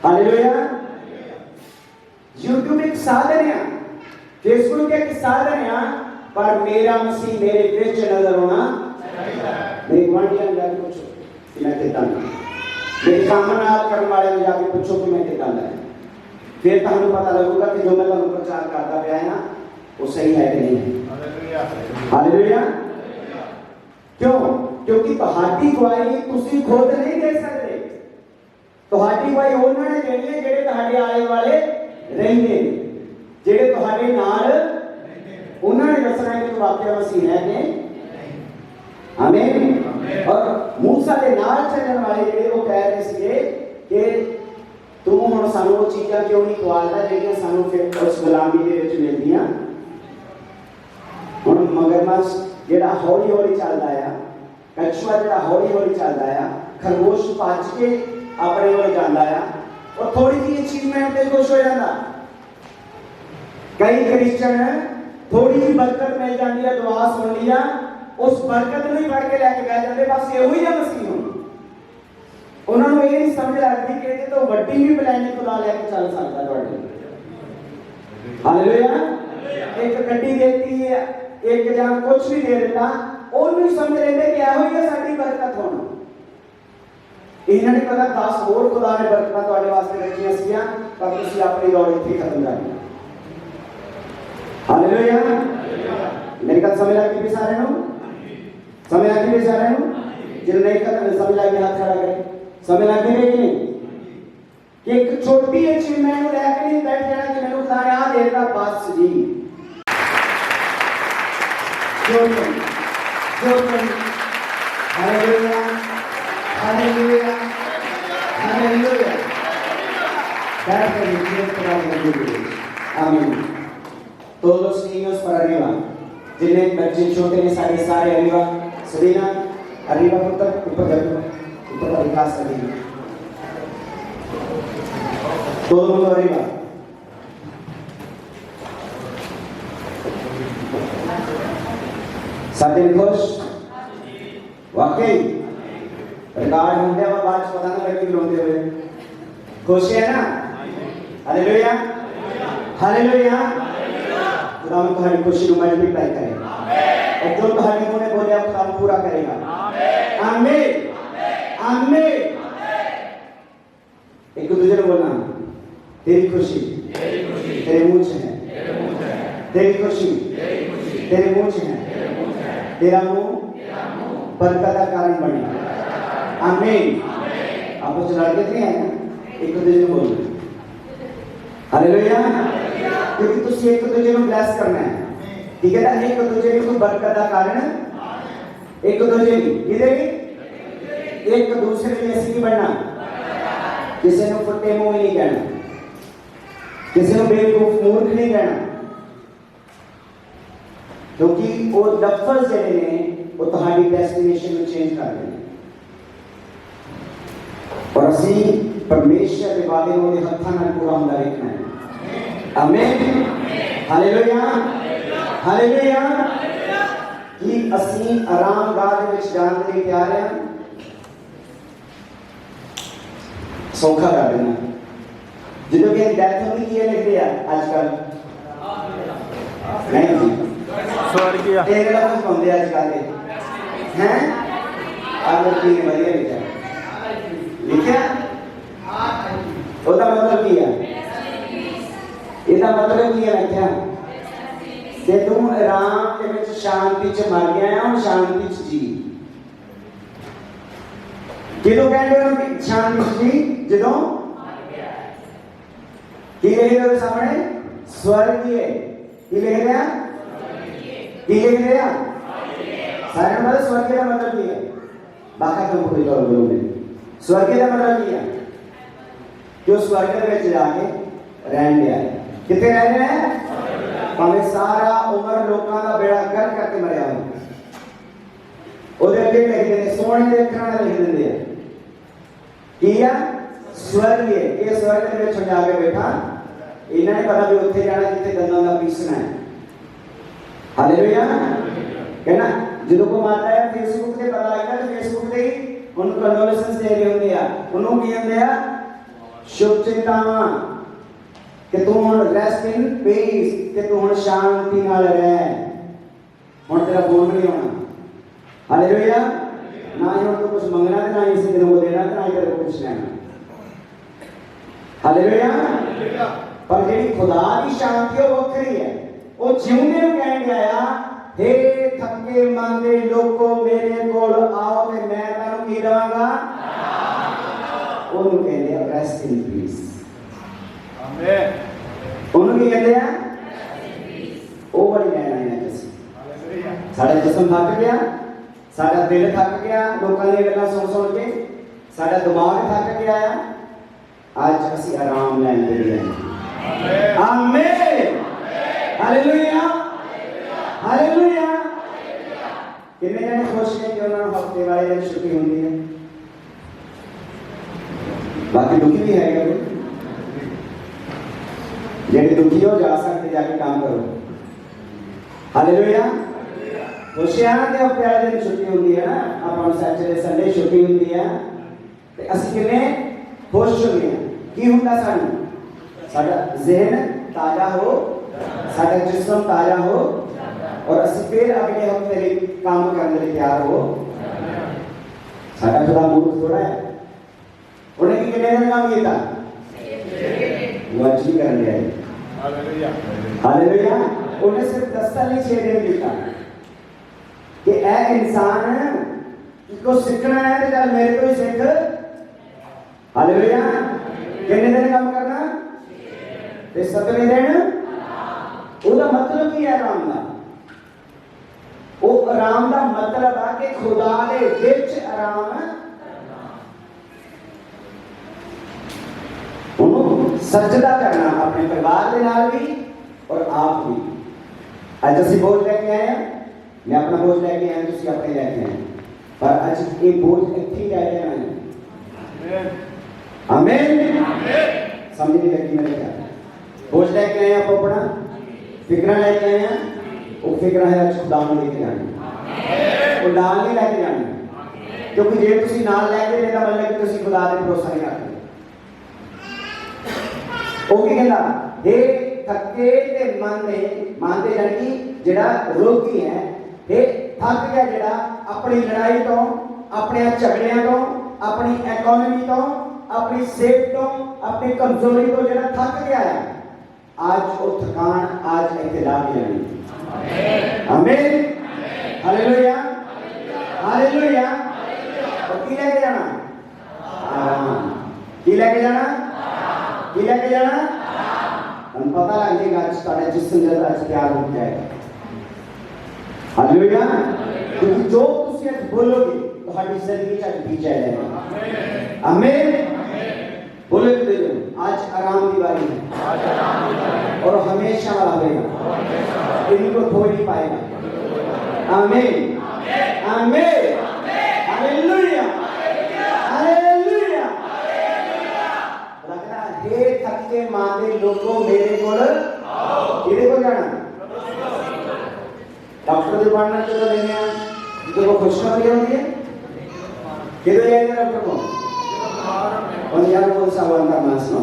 हालेलुया। YouTube एक साधन है, फेसबुक एक साधन है, पर मेरा मसीह मेरे विच नजर होना चाहिए। मेरे गुआंढियों ने जाके पूछो कि मैं कितना, मेरे काम नाल करने वाले ने जाके पूछो कि मैं कितना है, फिर तुहानू पता लगेगा कि जो मैं तुहानू प्रचार करता पिया है ना वो सही है कि नहीं है। हालेलुया। क्यों? क्योंकि तुहाडी गवाही तुसी खुद नहीं दे सकते, ਤੁਹਾਡੀ ਗਵਾਹੀ ਉਹਨਾਂ ਨੇ ਦੇਣੀ ਹੈ ਜਿਹੜੇ ਤੁਹਾਡੇ ਆਲੇ ਵਾਲੇ ਰਹਿੰਦੇ ਨੇ, ਜਿਹੜੇ ਤੁਹਾਡੇ ਨਾਲ ਉਹਨਾਂ ਨੇ ਦੱਸਣਾ ਕਿ ਵਾਕਿਆ ਮਸੀਹ ਹੈ ਕਿ ਆਮੀਨ। ਔਰ ਮੂਸਾ ਦੇ ਨਾਲ ਚੱਲਣ ਵਾਲੇ ਜਿਹੜੇ ਉਹ ਕਹਿ ਰਹੇ ਸੀਗੇ ਕਿ ਤੂੰ ਹੁਣ ਸਾਨੂੰ ਉਹ ਚੀਜ਼ਾਂ ਕਿਉਂ ਨਹੀਂ ਖਵਾਲਦਾ ਜਿਹੜੀਆਂ ਸਾਨੂੰ ਫਿਰ ਉਸ ਗੁਲਾਮੀ ਦੇ ਵਿੱਚ ਮਿਲਦੀਆਂ। ਹੁਣ ਮਗਰਮੱਛ ਜਿਹੜਾ ਹੌਲੀ ਹੌਲੀ ਚੱਲਦਾ ਆ, ਕਛੂਆ ਜਿਹੜਾ ਹੌਲੀ ਹੌਲੀ ਚੱਲਦਾ ਆ, ਖਰਗੋਸ਼ ਭੱਜ ਕੇ अपने वाले जाता है और थोड़ी सी अचीवमेंट पे खुश हो जाता। कई क्रिश्चियन थोड़ी सी बरकत मिल जाती है, दुआ सुन लिया, उस बरकत में पढ़ के लेके बैठ जाते, बस ये ही है मसीह। उन्होंने ये नहीं समझ लगती कि तो वड्डी भी प्लानिंग खुदा लेके चल सकता है। हालेलुया। एक गड्डी देती है, एक जहां कुछ भी दे देता, उन्होंने समझ लेते कि यही है साडी बरकत होना। इन्होंने पता 10 होर खुदा ने बरकत तुहाडे वास्ते रखियां सीगियां, पर तुसीं अपनी दौड़ इत्थे खत्म कर दी। हालेलुया। मेरी गल समझ लग गई सारे नूं? समझ लग गई सारे नूं? जिन्हें नहीं खत्म समझ लग गई हाथ खड़ा करें। समझ लग गई कि नहीं कि एक छोटी अचीवमेंट को लेकर नहीं बैठ जाना कि मैंने खुदा ने आ देता बस जी। Hallelujah, hallelujah, hallelujah. बैठ कर लीजिए, खुदा की स्तुति। आमीन। Todos los niños para arriba. जिन्हें बच्चे छोटे ने सारे arriba. Sabina, arriba ऊपर का विकास करेंगे। todo el mundo arriba. साथी खुश वाकई रिकॉर्ड होंगे अब बात पता ना लगे रोते हुए खुश है ना हालेलुया हालेलुया खुदा तुम्हारी खुशी को मल्टीप्लाई करेगा और जो तुम्हारे मुंह में बोले खुदा पूरा करेगा आमीन आमीन एक दूसरे को बोलना तेरी खुशी तेरे मुंह से है तेरी खुशी तेरे मुंह से है तेरा मुंह बरकत का कारण बने आमीन आप कुछ लड़के थे हैं एक दूसरे को बोलना हालेलुया क्योंकि तुझे एक दूसरे को ब्लेस करना है ठीक है ना एक दूसरे को बरकत का कारण एक दूसरे एक दूसरे के जैसे नहीं बनना किसी ने फुटे मुंह नहीं कहना किसी ने बेवकूफ मूर्ख नहीं कहना क्योंकि वो लफ्ज़ जड़े ने वो तुम्हारी डेस्टिनेशन में चेंज कर देंगे और असी परमेश्वर के वादे होने हत्था नाल पूरा होंदा देखना है आमीन हालेलुया हालेलुया कि असी आराम गाह दे विच जाण दे लई तैयार हैं सौखा कर देना जिदों कि डेथ होंदी की लिख दिया आजकल नहीं जी स्वर्गीय एक लफ्ज़ पाਉਂਦੇ आजकल हैं आदर की ने बढ़िया लिखा ਉਹਦਾ ਮਤਲਬ ਕੀ ਹੈ ਇਹਦਾ ਮਤਲਬ ਕੀ ਹੈ ਲਿਖਿਆ ਕਿ ਤੂੰ ਆਰਾਮ ਦੇ ਵਿੱਚ ਸ਼ਾਂਤੀ ਚ ਮਰ ਗਿਆ ਹੈ ਹੁਣ ਸ਼ਾਂਤੀ ਚ ਜੀ ਕਿਦੋਂ ਕਹਿੰਦੇ ਹੋ ਕਿ ਸ਼ਾਂਤੀ ਚ ਜੀ ਜਦੋਂ ਕੀ ਲਿਖ ਰਿਹਾ ਸਾਹਮਣੇ स्वर्गीय ਕੀ ਲਿਖ ਰਿਹਾ ਕੀ ਲਿਖ ਰਿਹਾ सारे मतलब स्वर्गीय का मतलब क्या है बाका तुम कोई और बोलोगे स्वर्गीय का मतलब क्या है जो स्वर्ग में जाके रहने आए कितने रहने हैं भावे सारा उम्र लोगों का बेड़ा गर्क करके मरिया हो ओदे अगे लिख देने सोने देखना लिख देंगे किया स्वर्गीय ये स्वर्ग में जाके बैठा इन्हें नहीं पता भी उत्थे जाना जिथे दंदां दा पीसना है हालेलुया कहना ਜਦੋਂ ਕੋ ਮਾਤਾ ਹੈ ਫੇਸਬੁੱਕ ਤੇ ਪਤਾ ਲੱਗਾ ਤੇ ਫੇਸਬੁੱਕ ਤੇ ਉਹਨੂੰ ਕੰਡੋਲੈਂਸ ਦੇ ਰਹੇ ਹੁੰਦੇ ਆ ਉਹਨੂੰ ਕੀ ਹੁੰਦੇ ਆ ਸ਼ੁਭ ਚਿੰਤਾਵਾਂ ਕਿ ਤੂੰ ਹੁਣ ਰੈਸਟ ਇਨ ਪੀਸ ਕਿ ਤੂੰ ਹੁਣ ਸ਼ਾਂਤੀ ਨਾਲ ਰਹਿ ਹੁਣ ਤੇਰਾ ਫੋਨ ਨਹੀਂ ਆਉਣਾ ਹਾਲੇਲੂਇਆ ਨਾ ਹੀ ਹੁਣ ਤੂੰ ਕੁਝ ਮੰਗਣਾ ਤੇ ਨਾ ਹੀ ਇਸੇ ਦਿਨ ਉਹ ਦੇਣਾ ਤੇ ਨਾ ਹੀ ਤੇਰੇ ਕੋਲ ਕੁਝ ਲੈਣਾ ਹਾਲੇਲੂਇਆ ਪਰ ਜਿਹੜੀ ਖੁਦਾ ਦੀ ਸ਼ਾਂਤੀ ਉਹ ਵੱਖਰੀ ਹੈ ਉਹ ਜਿਉਂਦੇ ਨੂੰ ਕਹਿਣ ਗਿਆ हे थके मांदे लोगों मेरे कोल आओ ते मैं तुहानू की दवांगा ओनू कहंदे आ रेस्ट इन पीस आमीन ओनू की कहंदे आ रेस्ट इन पीस ओ बड़ी लेना है तुसी हालेलुया साडा जिस्म थक गया साडा दिल थक गया लोकां दी गल्लां सुन के साडा दिमाग थक गया आज असी आराम लैण दे लिए आमीन हालेलुया हालेलुया कितने जने खुश हैं कि उन्होंने हफ्ते वाले दिन छुट्टी होती है बाकी दुखी भी है कभी जेडे दुखी हो जा सकते जाके काम करो हालेलुया खुश हैं कि हफ्ते वाले दिन छुट्टी होती है ना अपन सैटरडे संडे छुट्टी होती है ते असि कितने खुश होंगे की हुंदा सानू साडा ज़हन ताजा हो साडा जिस्म ताजा हो और असि फिर अगले हफ्ते लिए काम करने लिए तैयार हो साडा खुदा मूर्ख थोड़ा है उन्हें की कितने दिन काम किया वो अच्छी कर लिया हालेलुया हालेलुया उन्हें सिर्फ 10 साल नहीं 6 दिन किया कि ऐ इंसान को सीखना है तो चल मेरे को ही सीख हालेलुया कितने दिन काम करना ते 7वें दिन ਉਹਦਾ मतलब ਕੀ ਹੈ ਆਰਾਮ ਦਾ आराम का मतलब है कि खुदा के विच आराम सजदा करना अपने परिवार के नाल भी और आप भी। अज असीं बोझ लैके आए हैं, मैं अपना बोझ लैके आया, तुसीं अपने लैके आए, पर अज ये बोझ इत्थे ही रह जाना है। आमीन। समझ नहीं लगी मेरे क्या बोझ लैके आए आप अपना फिक्र लैके आए हैं, वो फिक्र है अज खुदा नूं लेके जानी, वो नाल नहीं लैके जानी, क्योंकि जे तुसीं नाल लैके जाए तां मतलब कि तुसीं खुदा ते भरोसा नहीं रखदे। ਉਹ ਕੀ ਕਹਿੰਦਾ ਇਹ ਥੱਕੇ ਤੇ ਮੰਨਦੇ ਜਾਨੀ ਕਿ ਜਿਹੜਾ ਰੋਗੀ ਹੈ ਇਹ ਥੱਕ ਗਿਆ, ਜਿਹੜਾ ਆਪਣੀ ਲੜਾਈ ਤੋਂ, ਆਪਣੇ ਝਗੜਿਆਂ ਤੋਂ, ਆਪਣੀ ਇਕਨੋਮੀ ਤੋਂ, ਆਪਣੀ ਸਿਹਤ ਤੋਂ, ਆਪਣੀ ਕਮਜ਼ੋਰੀ ਤੋਂ ਜਿਹੜਾ ਥੱਕ ਗਿਆ ਹੈ, ਅੱਜ ਉਹ ਥਕਾਨ ਅੱਜ ਇੱਥੇ ਲਾ ਕੇ ਜਾਣੀ। ਆਮੀਨ। Hallelujah hallelujah. और की लेके जाना आराम, की लेके जाना की लेके जाना हम पता लग जाएगा आज साढ़े जिसम जब आज तैयार हो जाएगा। हालेलुया। क्योंकि जो तुसी आज बोलोगे तो हमारी जिंदगी आज बीत जाएगा। आमीन। बोले तो आज आराम की बारी है और हमेशा वाला रहेगा, इनको खो नहीं पाएगा। आमीन आमीन हालेलुया हालेलुया। लगता है थके मांदे लोगों मेरे को किधे को जाना डॉक्टर के पास चलो लेने जो को खुशखबरी होती है किधर जाएंगे डॉक्टर को और यार को सवाल का मासनो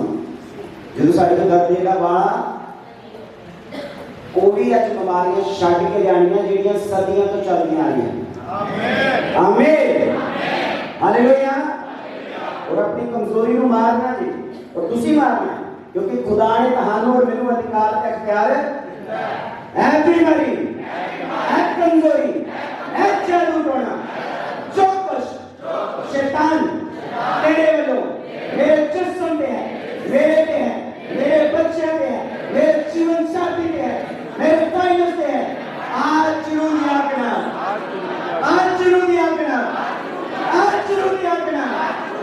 जो साढ़े को दर्द देगा बाड़ा वो भी आज बीमारियां छड़ के जानियां ਜਿਹੜੀਆਂ सदियों तो चलदियां आ रही। आमीन हालेलुया। और अपनी कमजोरी को मारना जी और तुसी मारना, क्योंकि खुदा ने तहानू और मैनू अधिकार ते अख्तियार है बीमारी है कमजोरी है जादू टोना जो कुछ शैतान तेरे वालों मेरे जिस्म पे है, मेरे पे है, मेरे बच्चे पे है, मेरे जीवन साथी पे है, मेरे फाइनेंस पे है, आज जरूर याद करना, आज जरूर याद करना, आज जरूर याद करना।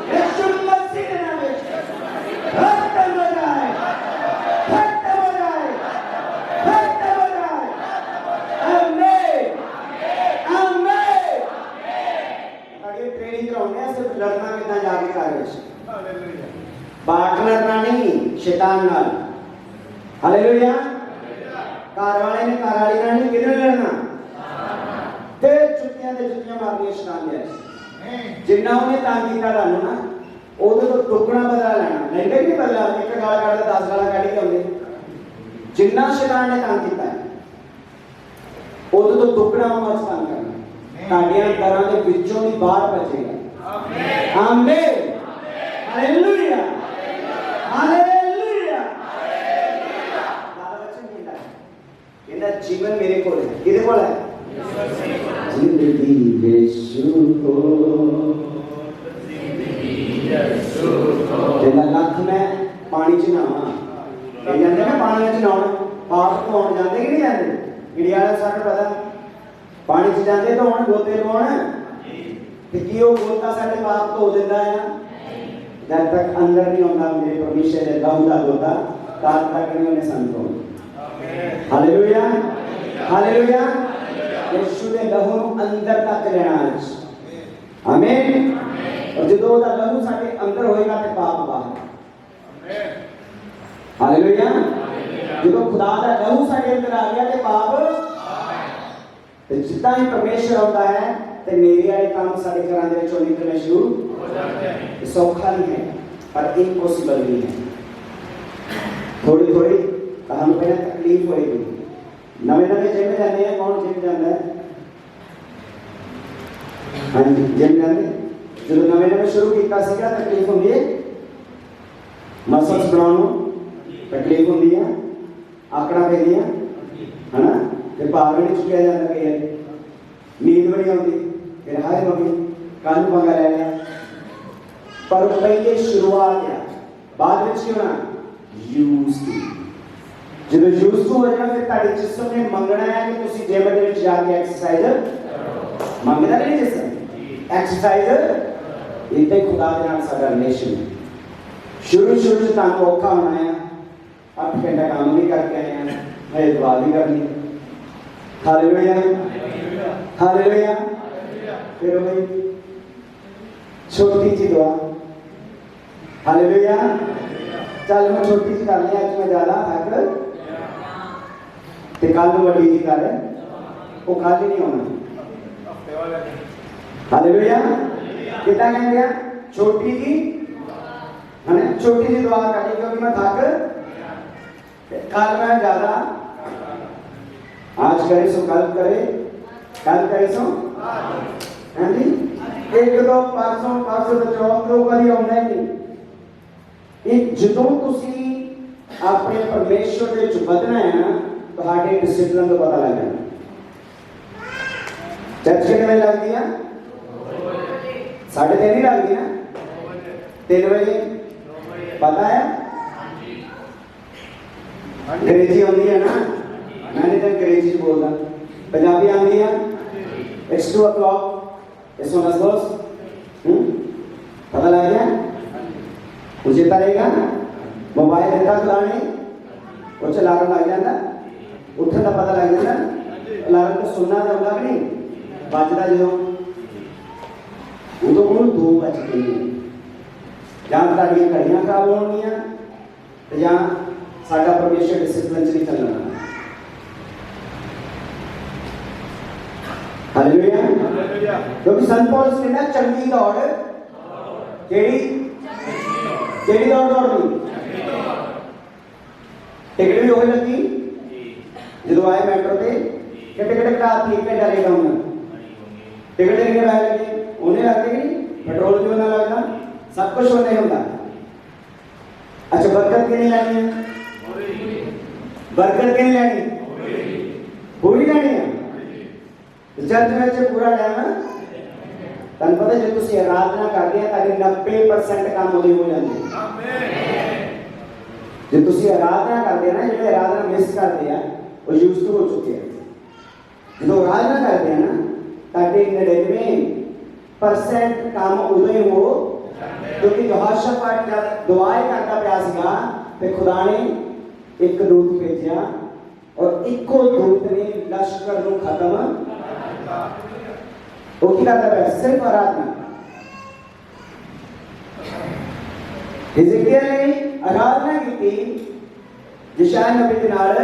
यीशु मसीह के नाम में खत्म हो जाए, खत्म हो जाए, खत्म हो जाए। आमीन आमीन। अगली ट्रेनिंग कराउने हैं सिर्फ लड़ना कितना जाके कार्य पार्टनर ना नहीं शैतान नाल। हालेलुया। घर वाले ने घर वाली नाल नहीं किधर लड़ना ते जुत्तियां मारनियां शैतान दे जिन्ना उन्हें तंग किया तानू ना उदों तो टुकड़ा बदला लेना लेंगे नहीं बदला एक गाल काट 10 गाल काट के आउंदे जिन्ना शैतान ने तंग किया उदों तो टुकड़ा मत तंग करना ताड़ियां दरां दे विचों ही बाहर बचेगा। आमीन आमीन हालेलुया हालेलुया। दादा बच्चन कहता है इनका जीवन मेरे को है किदे कोल है जिंदगी यीशु को जिंदा लख में पानी च नहावां कई जांदे ना पानी च नहाउण पाप धोण जांदे कि नहीं जांदे इंडिया वाले सारे पता पानी च जांदे धोण गोते लवाउण ते की वो गोता साडे पाप धो दिंदा है जब तक अंदर नहीं होता मेरे परमेश्वर ने लहू का गोता तब तक नहीं उन्हें संतो। Hallelujah hallelujah. यीशु ने लहू अंदर तक लेना आज। आमीन। और जो दा लहू साडे अंदर होएगा ते पाप बाहर। हालेलुया। जो खुदा दा लहू साडे अंदर आ गया ते पाप ते जितना ही परमेश्वर होता है ते मेरे वाले काम साडे घरां दे विचों निकलने शुरू हो जाते हैं। सौखा नहीं है पर इम्पॉसिबल नहीं है। थोड़ी थोड़ी हम पहले तकलीफ होएगी। नवे नवे जिम जाते हैं कौन जिम जाता है हाँ जी जिम जाते जो नवे नवे शुरू किया सीगा तकलीफ होंगी है मसल्स बनाने तकलीफ होंगी है आकड़ा पे दिया है ना फिर भार नहीं चुकिया जाता कई नींद बड़ी आती फिर हाय मम्मी कल पंगा ले लिया पर पहले शुरुआत है बाद में क्यों ना यूज की जो यूज टू हो जाए फिर ताड़ी जिस्म ने मंगना है कि तुसी जिम दे विच जाके एक्सरसाइज ਮੰਗਦਾ ਨਹੀਂ ਜਿਸਮ ਐਕਸਰਸਾਈਜ਼ ਇੱਥੇ ਖੁਦਾ ਦੇ ਨਾਲ ਸਾਡਾ ਰਿਲੇਸ਼ਨ ਸ਼ੁਰੂ ਚ ਤੁਹਾਨੂੰ ਔਖਾ ਹੋਣਾ ਹੈ 8 ਘੰਟੇ ਕੰਮ ਵੀ ਕਰਕੇ ਆਏ ਆ ਹਜੇ ਦੁਆ ਵੀ ਕਰਨੀ ਹਾਲੇਲੂਇਆ ਹਾਲੇਲੂਇਆ ਫਿਰ ਉਹ छोटी सी दुआ हालेलुया चल मैं छोटी सी कर लिया आज मैं ज्यादा थक ते कल को बड़ी सी कर वो कल ही नहीं होना हालेलुया कितना कहते हैं छोटी सी है छोटी सी दुआ करनी क्योंकि मैं थक कल मैं ज्यादा आज करे सो कल करे सो हाँ जी एक दो परसों तो चौथ दो कभी आना ही नहीं जो तुसी अपने परमेश्वर के विच वधना है ना तुहाडे डिसिप्लिन का पता लग जाना चर्च कितने बजे लगती है 3:30 ही लगती है 3 बजे पता है अंग्रेजी आती है ना मैंने तो अंग्रेजी बोलता पंजाबी आती है It's 2 o'clock As soon as goes, पता लग गया मुझे रहेगा मोबाइल देता चलाने और अलार्म लग जाता उठने का पता लग जाता अलार्म को सुनना तो होगा कि नहीं बजता जो उदों को 2 बज गए जहाँ ताड़ियाँ घड़ियाँ खराब होनियाँ तो जहाँ साडा परमेश्वर डिसिप्लिन च नहीं चलना हालेलुया क्योंकि संत पौलुस ने ना चंगी दौड़ केड़ी दौड़ दौड़नी टिकट भी होई लगी जो आए मेट्रो पे टिकट कटा 3 घंटे लगेगा उन्हें टिकट कितने पैसे लगे उन्हें लगते कि पेट्रोल क्यों ना लगना सब कुछ होने होता अच्छा बरकत कितनी लेनी है बरकत कितनी लेनी पूरी लेनी है चर्च में पूरा टाइम तन पता जो तुसी आराधना करते हैं ताकि 90% काम हो जाते जो तुसी आराधना करते हैं ना जो आराधना मिस करते हैं वो यूज टू हो चुके हैं जो आराधना करते हैं ना ताकि 99% काम उदो ही हो क्योंकि यहोशापात दुआएं करता पिया सीगा ते खुदा ने एक दूत भेजा और इको दूत ने लश्कर को खत्म वो क्या करता है सिर्फ आराधना हिजकिय्याह ने आराधना की थी यशायाह नबी के नाल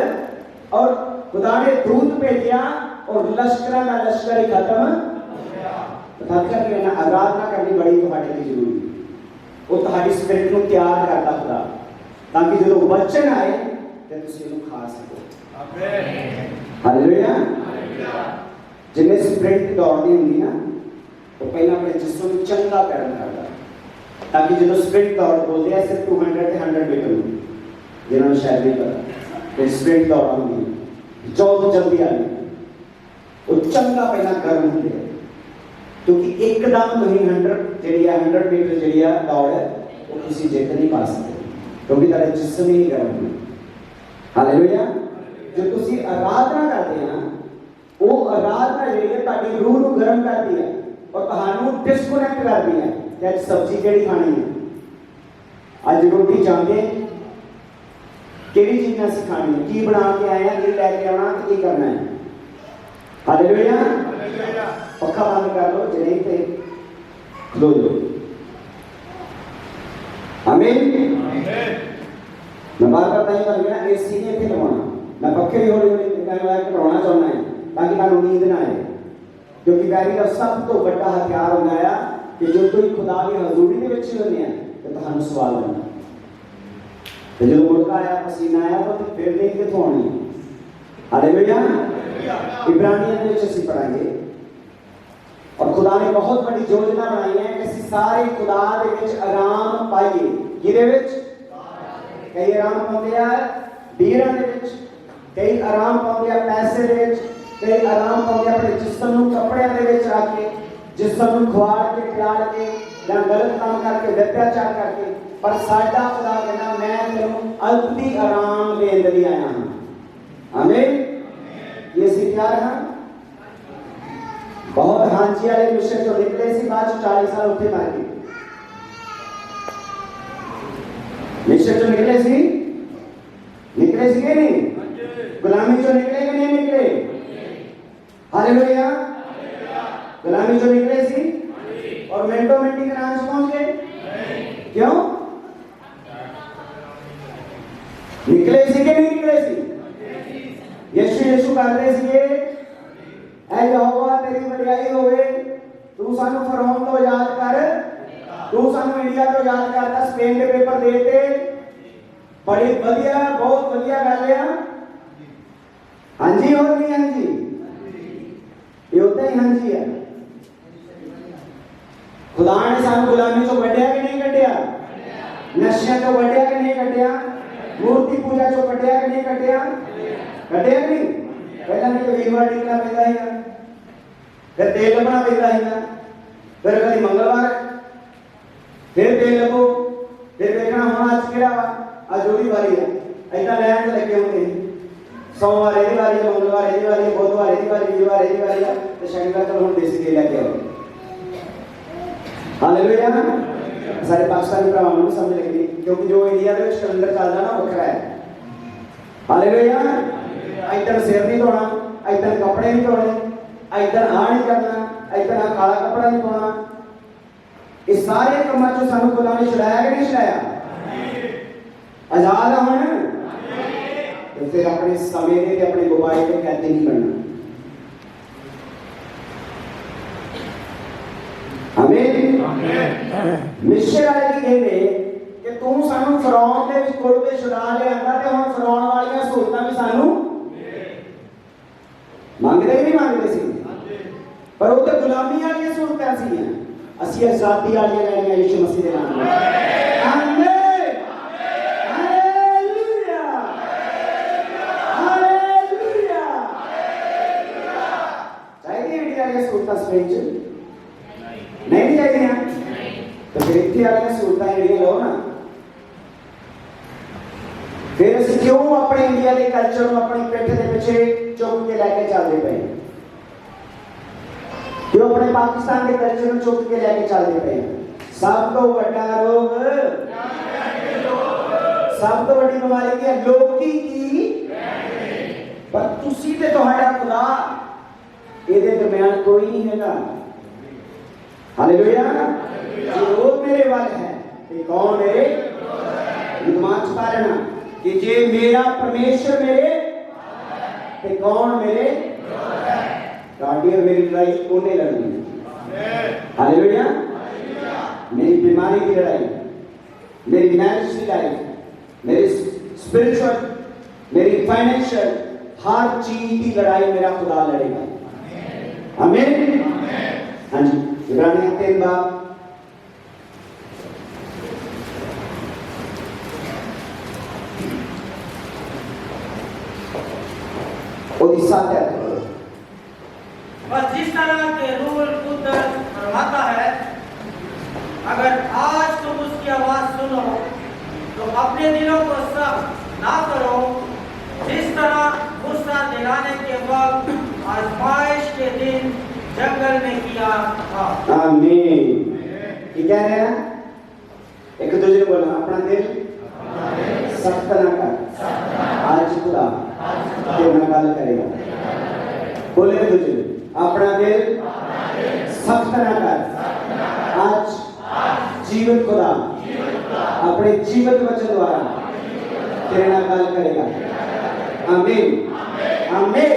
और खुदा ने दूत भेजा और लश्करां का लश्कर ही खत्म तब करके ना आराधना करनी बड़ी तुम्हारे लिए जरूरी वो तुम्हारी स्पिरिट को तैयार करता खुदा ताकि जो वचन आए तो तुम इन्हें खा सको आमीन हालेलुया जिन्हें स्प्रिंट दौड़नी होंगी ना तो पहला अपने जिस्म में चंगा पैरन करता ताकि जो स्प्रिंट दौड़ बोलते हैं सिर्फ 200 से 100 मीटर जिन्होंने शायद नहीं पता तो स्प्रिंट दौड़ होंगी जो जल्दी आनी वो चंगा पहला गर्म होते हैं क्योंकि एकदम तो ही 100 मीटर जी दौड़ है वो किसी जीत नहीं पा सकते क्योंकि तेरा जिस्म ही गर्म है हालेलुया जो तुसी आराधना करते हैं ना वो आराधना जी है रूह को गर्म करती है और तहानू डिस्कनेक्ट करती है कि आज सब्जी केड़ी खानी है आज रोटी चाहते केड़ी चीज़ असीं खानी है की बना के आए हैं की लैके आना की करना है हालेलुया पक्का बंद कर लो जे नहीं ते खलो दो आमीन मैं बार-बार नहीं कर गया एसी नहीं इत्थे लवाना मैं पक्के हौली-हौली घटाना चाहना है ताकि मैं नींद ना आए क्योंकि बैरी का सब तो बड़ा हथियार होता है कि जो कोई खुदा की हजूरी के विच होने हैं तो तुहानू सवाल करना तो जो मुड़का आया पसीना आया तो फिर नींद कित्थों आनी हालेलुया इब्रानियों के विच असीं पढ़ांगे और खुदा ने बहुत बड़ी योजना बनाई है कि असीं सारे खुदा दे विच आराम पाइए किहदे विच कई आराम पाउंदे आ डीरां दे विच कई आराम पाउंदे आ पैसे दे विच कई आराम पाउंदे अपने जिस्म नूं कपड़ियां दे विच रख के जिस्म नूं खुआड़ के खिलाड़ के या गलत काम करके अत्याचार करके पर साडा खुदा कहना मैं तेनूं अल्पी आराम देण लई आया हां आमीन ये असीं तैयार हां बहुत हांची वाले मिशन चो निकले सी, बाद 40 साल उत्थे मर गए। मिशन चो निकले सी कि नहीं? गुलामी चो निकले कि नहीं निकले? हालेलुया। गुलामी चो निकले सी और मिनटों मिनटी के नाम से पहुंच गए। क्यों निकले सी कि नहीं निकले सी? यीशु कर रहे सी, ऐ यहोवा तेरी वडियाई होवे, तू सानू फरौन तो याद कर, तू सानू इंडिया तो याद करता, स्पेन के पेपर देते, बड़ी बढ़िया, बहुत बढ़िया गल है। हाँ जी और नहीं? हाँ जी, ये होता ही हाँ जी है। खुदा ने सानू गुलामी चो कढ़िया कि नहीं कढ़िया? नशिया चो कढ़िया कि नहीं कढ़िया? मूर्ति पूजा चो कढ़िया कि नहीं कढ़िया? कढ़िया नहीं? पहला नहीं तो वीरवार टिकना पैदा ही ना, फिर तेल लगना पैदा ही ना, फिर कभी मंगलवार फिर तेल लगो, फिर देखना होना आज केड़ा वा, आज जोड़ी वाली है, ऐसा लैंड लगे होंगे, सोमवार यही वाली है, मंगलवार यही वाली है, बुधवार यही वाली, वीरवार यही वाली है, तो शनिवार को हम देसी तेल लेके आओ। हालेलुया। सारे पाकिस्तानी भरावां नूं समझ लगी, क्योंकि जो इंडिया दे विच कैलेंडर चलदा ना वखरा है। हालेलुया। इधर सिर नहीं धोना, इधर कपड़े नहीं धोने, इधर आ नहीं करना, इधर काला कपड़ा नहीं पाना, इस सारे कमां चों सानू खुदा ने छुड़ाया कि नहीं छुड़ाया? आजाद होना। तो फिर अपने समय के अपने मोबाइल के कहते नहीं बनना। मिस्र वाले की कहते कि तू सानू फरौन दे विच कोल ते छुड़ा लिआंदा, ते हुण फरौन वालियां सहूलतां भी सानू मांगदे नहीं मांगदे सी, पर वो तो गुलामी वाली सहूलतां सी, असि आजादी वाली लैणियां यीशु मसीह दे नाम नाल। आमीन, हालेलुया, हालेलुया। चाहिए इंडिया वाली सहूलतां स्पेन च नहीं चाहिए, तो फिर इतनी वाली सहूलतां ਜਿਹੜੀਆਂ लो ना, फिर ਅਸੀਂ क्यों अपने इंडिया के कल्चर ਨੂੰ अपनी पिठ ਦੇ ਪਿੱਛੇ चुक के लैके चलते पे? क्यों अपने पाकिस्तान के कल्चर ਨੂੰ चुक के लैके चलते पे? सब तो बड़ा रोग, सब तो बड़ी बीमारी की है लोकी की, पर तुसी ते ਤੁਹਾਡਾ खुदा ਇਹਦੇ दरमियान कोई नहीं हैगा। हालेलुया। जो मेरे वाल है कि कौन मेरे दिमाग छुपा लेना कि जे मेरा परमेश्वर मेरे ते कौन मेरे गाड़ी और मेरी लड़ाई कोने लड़नी। हालेलुया। मेरी बीमारी की लड़ाई, मेरी मैरिज की लड़ाई, मेरी स्पिरिचुअल, मेरी फाइनेंशियल, हर चीज की लड़ाई मेरा खुदा लड़ेगा। आमीन। हाँ जी, इब्रानियों 3 बाब और इस साथ है। बस जिस तरह के रूल कुदरत फरमाता है, अगर आज तुम उसकी आवाज सुनो तो अपने दिलों को सख्त ना करो, जिस तरह गुस्सा दिलाने के वक्त आजमाइश के दिन जंगल में किया था। आमीन। ये कह रहे हैं, एक दूसरे को बोलना, अपना दिल सख्त ना कर, आज खुदा तेरे नाल गल करेगा। बोले दूसरे, अपना दिल सख्त ना कर, आज जीवन खुदा अपने जीवन वचन द्वारा तेरे नाल गल करेगा। आमीन, आमीन,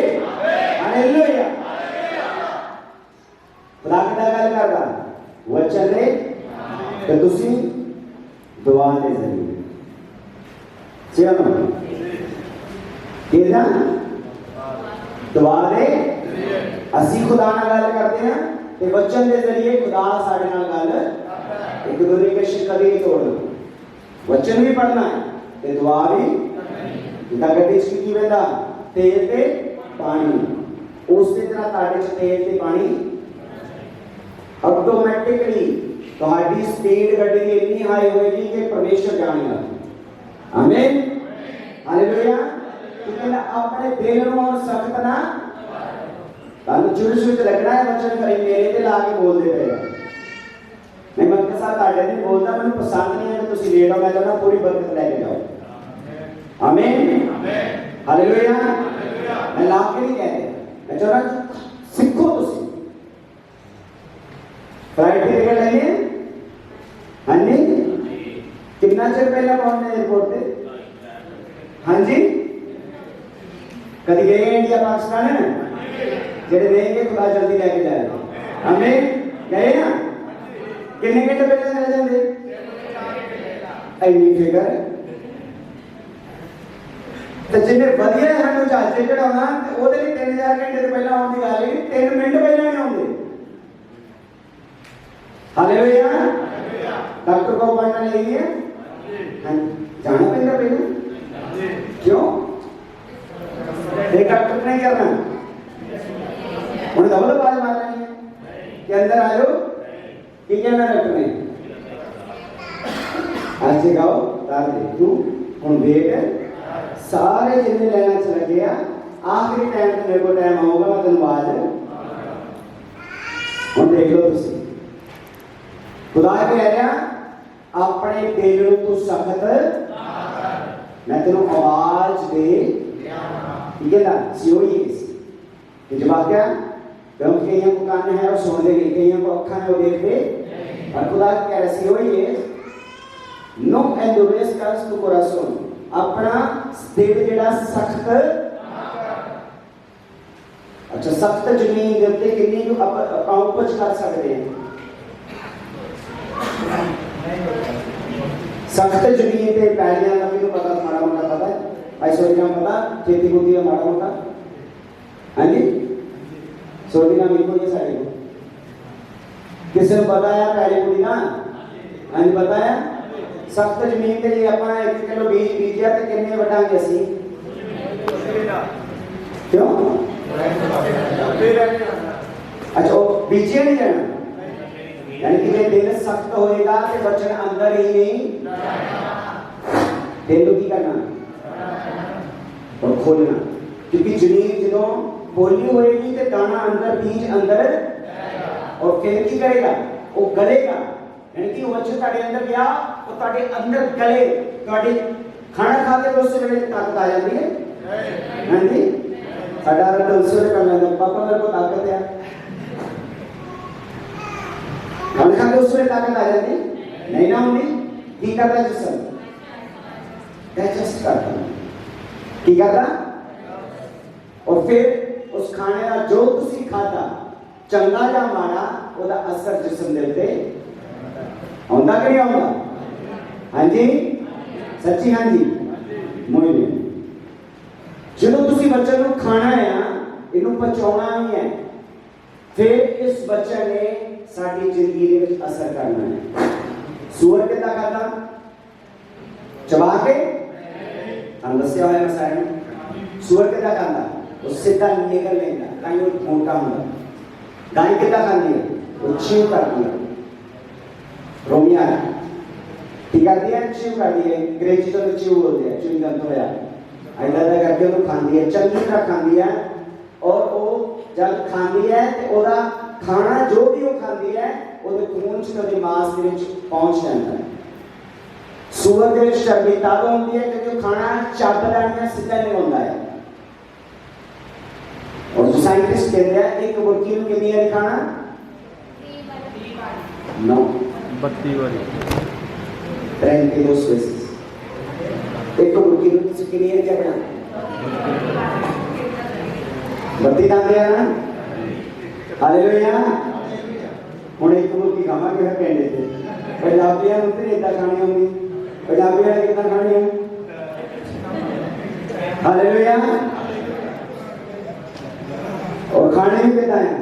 हालेलुया। खुदा किदा गल करदा? वचन दे ते तुसी दुआ दे जरिए। चलो किदा दुआ दे असी खुदा नाल गल करते हैं ते वचन दे जरिए खुदा साडे नाल गल एक दूसरे के शिकल नहीं तोड़ना। वचन भी पढ़ना है ते दुआ भी। जिदा गड्डी च की वेंदा तेल ते पानी, उसी तरह ताड़े च तेल ते पानी ऑटोमेटिकली तुम्हारी स्पीड गड्डी की इतनी हाई होगी कि परमेश्वर जानेगा। आमीन, हालेलुया। क्योंकि अपने दिल में सख्त ना ਤੁਹਾਨੂੰ ਚੁਰ ਚੁਰ ਲੱਗਣਾ ਹੈ ਬੱਚੇ ਘਰੇ ਮੇਰੇ ਤੇ ਲਾ ਕੇ ਬੋਲਦੇ ਪਏ ਆ। मैं मंत्र साहब ताड़े नहीं बोलता, मैं पसंद नहीं है कि तुसी लेट हो, मैं चाहता पूरी बरकत लेके जाओ। आमीन हालेलुया। मैं लाभ के नहीं कहते, मैं चाहता सीखो तुसी। फ्लाइट की टिकट लेनी है? हाँ जी। कितना चिर पहले पहुंचने एयरपोर्ट पे? हाँ जी। कभी गए इंडिया पाकिस्तान है जेडे देंगे खुदा जल्दी लेके जाएगा। आमीन गए ना? कितने घंटे पहले रह जाते? ਇੰਨੀ ਫਿਕਰ ਤੇ ਜਿੰਨੇ ਵਧੀਆ ਸਾਨੂੰ ਚਾਚੇ ਚੜਾਉਣਾ ਤੇ ਉਹਦੇ ਲਈ 3000 ਘੰਟੇ ਤੋਂ ਪਹਿਲਾਂ ਆਉਣ ਦੀ ਗੱਲ ਨਹੀਂ, 3 ਮਿੰਟ ਪਹਿਲਾਂ ਨਹੀਂ ਆਉਂਦੇ। ਹਾਲੇਲੂਇਆ। ਡਾਕਟਰ ਕੋ अपॉइंटमेंट लेनी है? हाँ जाना पैदा पहले क्यों? एक डॉक्टर नहीं करना उन्हें डबल आवाज मारनी है कि अंदर आ जाओ कि क्या ना डॉक्टर ने आज गाओ तार दे तू हम देख सारे जिन्हें लेना चला गया आखिरी टाइम तो मेरे को टाइम आऊंगा मैं तेन बाज हम देख लो तुसी खुदा कह रहा अपने दिल में तू सख्त मैं तेन आवाज दे ठीक है ना सियोई कि जवाब क्या क्योंकि कईयों को कान है और सुन लेंगे, कईयों को अखा है वो देख ले। और खुदा कह रहा सियोई नो एंडोरेस कर्स टू कोरासोन अपना दिल जेड़ा सख्त अच्छा सख्त जमीन के उत्ते किन्नी जो ਆਪਾਂ उपज कर सकते हैं। सख्त जमीन पे पैलियां का भी तो पता माड़ा मोटा पता है ऐसा क्या पता खेती होती है माड़ा मोटा। हाँ जी सोडी ना मिल को ये सारे को किसने बताया पहले को ना? हाँ जी बताया सख्त जमीन के लिए अपना 1 किलो बीज बीजिया तो कितने वटांगे असी क्यों? अच्छा वो बीजिया नहीं जाना यानी कि ये दिल सख्त होएगा तो बचन अंदर ही नहीं दिल की करना और खोलना क्योंकि जमीन जो बोली होएगी तो दाना अंदर बीज अंदर और फिर की करेगा वो गलेगा यानी कि वचन ताड़े अंदर गया वो ताड़े अंदर गले ताड़े खाना खाते तो उससे मेरे ताकत आ जाती है। हाँ जी साडा तो उससे कर लेंगे पापा मेरे को ताकत है खाना खाते उससे ताकत आ जाती नहीं ना होनी की करता जिसम डाइजेस्ट करता की करता और फिर उस खाने का जो तुसी खाता चंगा या माड़ा ਉਹਦਾ असर जिस्म ਦੇ ਉੱਤੇ ਆਉਂਦਾ ਕਿ ਨਹੀਂ ਆਉਂਦਾ? ਹਾਂਜੀ ਸੱਚੀ ਹਾਂਜੀ ਮੋਇਨੇ ਜਦੋਂ ਤੁਸੀਂ ਬੱਚੇ ਨੂੰ ਖਾਣਾ ਹੈ ਨਾ ਇਹਨੂੰ ਪਚਾਉਣਾ ਵੀ ਹੈ ਫਿਰ ਇਸ ਬੱਚੇ ਨੇ ਸਾਡੀ ਜ਼ਿੰਦਗੀ ਦੇ ਵਿੱਚ ਅਸਰ ਕਰਨਾ ਹੈ। ਸੂਰ ਕਿੱਦਾਂ ਖਾਦਾ ਚਬਾ ਕੇ ਤੁਹਾਨੂੰ ਦੱਸਿਆ ਹੋਇਆ ਮੈਂ ਸਾਰਿਆਂ ਨੂੰ ਸੂਰ ਕਿੱਦਾਂ ਖਾਂਦਾ ਉਹ ਸਿੱਧਾ ਨਿਕਲ ਲੈਂਦਾ ਕਾਈ ਉਹ ਮੋਟਾ ਹੁੰਦਾ। गाय कितना खाती है वो चीव करती है रोमिया ठीक कर दिया चीव कर दिया अंग्रेजी तो चीव बोलते हैं चीव गंद होया ऐसा करके वो खाती है चंगी तरह खाती है और वो जब खाती है तो ओदा खाना जो भी वो खाती है ओदे खून च ओदे मांस दे विच पहुंच जाता है। सूअर दे विच चर्बी तद होंदी है क्योंकि खाना चब लैंदा सीधा नहीं होता है और जो साइंटिस्ट कहते हैं एक मुर्गी में कितनी है खाना 9 32 वाली 3 किलो स्पेसिस एक मुर्गी में कितनी है क्या बना 32 दांते हैं ना हालेलुया। हुण एक मुर्गी खावांगे फिर कहने थे पंजाबियां ਨੂੰ ਤੇ ਇਦਾਂ ਖਾਣੀ ਹੁੰਦੀ पंजाबियां ने कितना खानी है हालेलुया। और खाने भी कितना है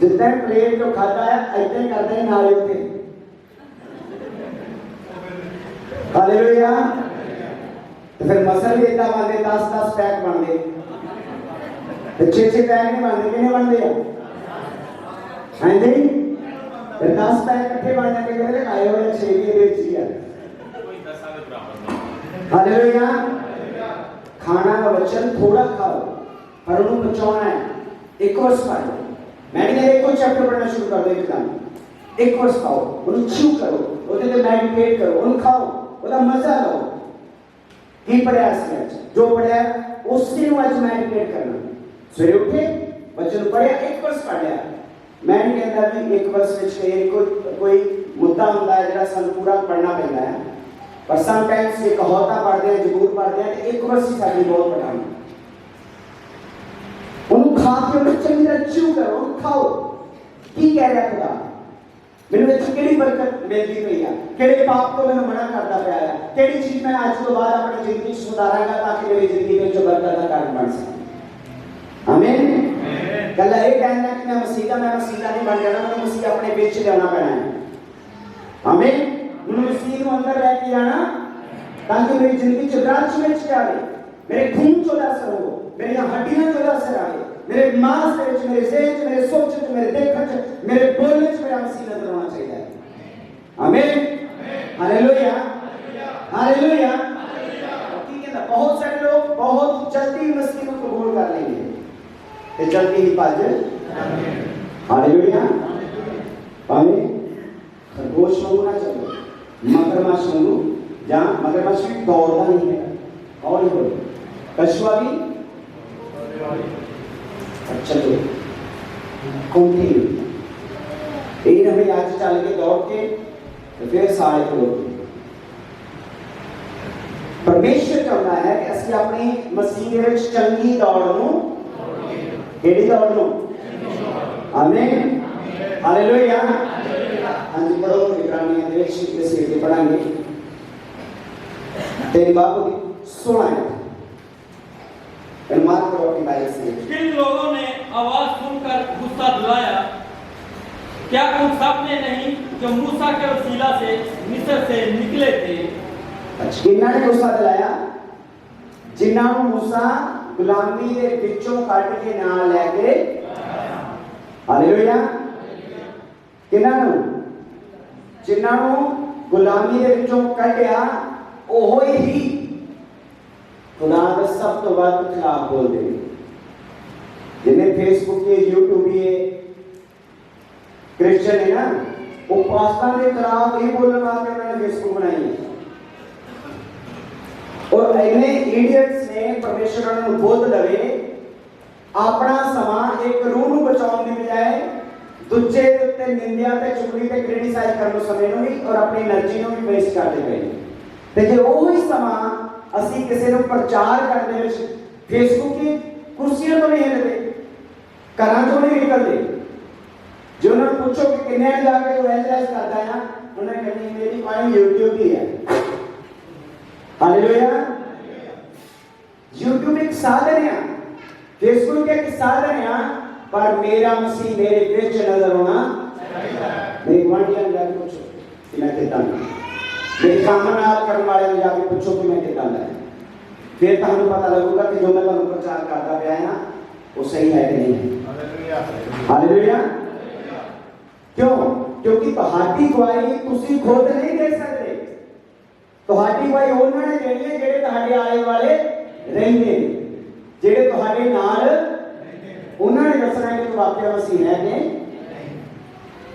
जितने प्लेट जो खाता है ऐसे ही करते हैं नाले होते हालेलुया। तो फिर मसल भी इतना बनते 10-10 पैक बनते 6-6 पैक नहीं बनते कितने बनते हैं? हाँ जी फिर 10 पैक इकट्ठे बन जाते हैं आए हुए 6 की रेट चाहिए हालेलुया। खाना का वचन थोड़ा खाओ पर उन्हें बचाना है एक वर्ष पढ़ लो। मैं नहीं एक चैप्टर पढ़ना शुरू कर दो एकदम, एक वर्ष खाओ, उन्हें च्यू करो, उन्हें मेडिटेट करो, उन्हें खाओ, उनका मजा लो। की पढ़िया जो पढ़िया उससे आज मेडिटेट करना। सवेरे उठे बच्चों पढ़िया, एक वर्ष पढ़ लिया। मैं नहीं कहता भी एक वर्ष में कोई मुद्दा होता है जरा सन पूरा पढ़ना पैदा है, पर समटाइम्स ये कहावता पढ़ते हैं, जबूर पढ़ते हैं, एक वर्ष ही सारी बहुत पढ़ाना। उन्हें खा के उन्हें चंगी तरह च्यू करो, खाओ। की कह रहा खुदा मैंने किहड़ी बरकत मिलती पई है, किहड़े पाप को मैंने मना करता पाया है, किहड़ी चीज मैं आज तो बाद अपनी जिंदगी सुधारांगा ताकि मेरी जिंदगी में जो बरकत का कारण बन सके। आमीन। गल ये कहना कि मैं मसीह नहीं बन जाना, मैं मसीह अपने बीच लेना पैना है। आमीन। मैंने मसीह को अंदर लेके जाना ताकि मेरी जिंदगी च रच विच आवे, मेरे खून चो असर हो, मेरी हड्डियां चो असर आवे, मेरे मांस के विच, मेरे ज़हन च, मेरे सोच च, मेरे देखण च, मेरे बोलने च मेरा मसीह नजर आना चाहिए। आमीन। Hallelujah, hallelujah. ठीक है ना। बहुत सारे लोग बहुत जल्दी मसीह को कबूल कर लेंगे, ते जल्दी ही भज। हालेलुया। आमीन। खरगोश वांगू ना चलो, मगरमच्छ वांगू, जहाँ मगरमच्छ भी दौड़ता नहीं है, और ही बोलो कछुआ भी चलो कंटिन्यू यही हमें आज चल के दौड़ के फिर सारे तोड़ के। परमेश्वर चाहता है कि असि अपनी मसीह दे विच चंगी दौड़ नूं, केड़ी दौड़ नूं? आमीन। हालेलुया। हाँ जी, करो इब्रानियों दे विच इस वीडियो पढ़ांगे। तेरी बात 16 है। मार्क करो अपनी बाइबल से। किन लोगों ने आवाज सुनकर गुस्सा दिलाया? क्या उन सब ने नहीं जो मूसा के वसीला से मिस्र से निकले थे? अच्छा, किन्ना ने गुस्सा दिलाया? जिन्हां नूं मूसा गुलामी दे विचों कट के नाल लेके। हालेलुया। किन्ना नूं? जिन्हां नूं गुलामी दे विचों कढिया, ओह ही खुदा दे सब तो वध खिलाफ बोलते हैं। जिन्हें फेसबुक के यूट्यूब ये क्रिश्चियन है ना, वो पाकिस्तान के खिलाफ ही बोलने वास्ते उन्होंने फेसबुक बनाई है। और इन्हें इडियट्स ने परमेश्वर ने बोध दवे अपना समा एक रूह ਨੂੰ ਬਚਾਉਣ ਦੀ ਬਜਾਏ ਦੂਜੇ ਦੇ ਉੱਤੇ ਨਿੰਦਿਆ ਤੇ ਚੁਗਲੀ ਤੇ ਕ੍ਰਿਟਿਸਾਈਜ਼ ਕਰਨ ਨੂੰ ਸਮੇਂ ਨੂੰ ਵੀ ਔਰ ਆਪਣੀ એનર્ਜੀ ਨੂੰ ਵੀ ਵੇਸਟ ਕਰਦੇ ਪਏ। ਤੇ ਜੇ ਉਹ ਹੀ ਸਮਾਂ ਅਸੀਂ ਕਿਸੇ ਨੂੰ ਪ੍ਰਚਾਰ ਕਰਨ ਦੇ ਵਿੱਚ ਫੇਸਬੁੱਕ ਦੀ ਕੁਰਸੀਆਂ ਤੋਂ ਨਹੀਂ ਹਿੱਲਦੇ, ਘਰਾਂ ਤੋਂ ਨਹੀਂ ਨਿਕਲਦੇ, ਜੇ ਉਹਨਾਂ ਨੂੰ ਪੁੱਛੋ ਕਿ ਕਿੰਨੇ ਜਾ ਕੇ ਉਹ ਐਜਰੈਸ ਕਰਦਾ ਹੈ, ਉਹਨਾਂ ਨੇ ਕਹਿੰਦੇ ਮੇਰੀ ਪਾਣੀ YouTube ਹੀ ਹੈ। हालेलुया। YouTube एक साधन है, फेसबुक एक साधन है, पर मेरा मसीह मेरे बीच नजर होना चाहिए। मेरी गुआंढियां जाके पूछो कि मैं कितना हूं, मेरे काम नाल करने वाले ने जाके पूछो कि मैं कितना है, फिर तुम्हें पता लगेगा कि जो मैं तुहानू प्रचार करता पाया है ना वो सही है कि नहीं है। हालेलुया। क्यों? क्योंकि तुम्हारी गवाही तुसी खुद नहीं दे सकते, ਤੁਹਾਡੀ ਭਾਈ ਉਹਨਾਂ ਨੇ ਦੇਣੀ ਹੈ ਜਿਹੜੇ ਤੁਹਾਡੇ ਆਲੇ ਵਾਲੇ ਰਹਿੰਦੇ ਨੇ, ਜਿਹੜੇ ਤੁਹਾਡੇ ਨਾਲ ਉਹਨਾਂ ਨੇ ਦੱਸਣਾ ਕਿ ਤੂੰ ਵਾਕਿਆ ਮਸੀਹ ਹੈ ਕਿ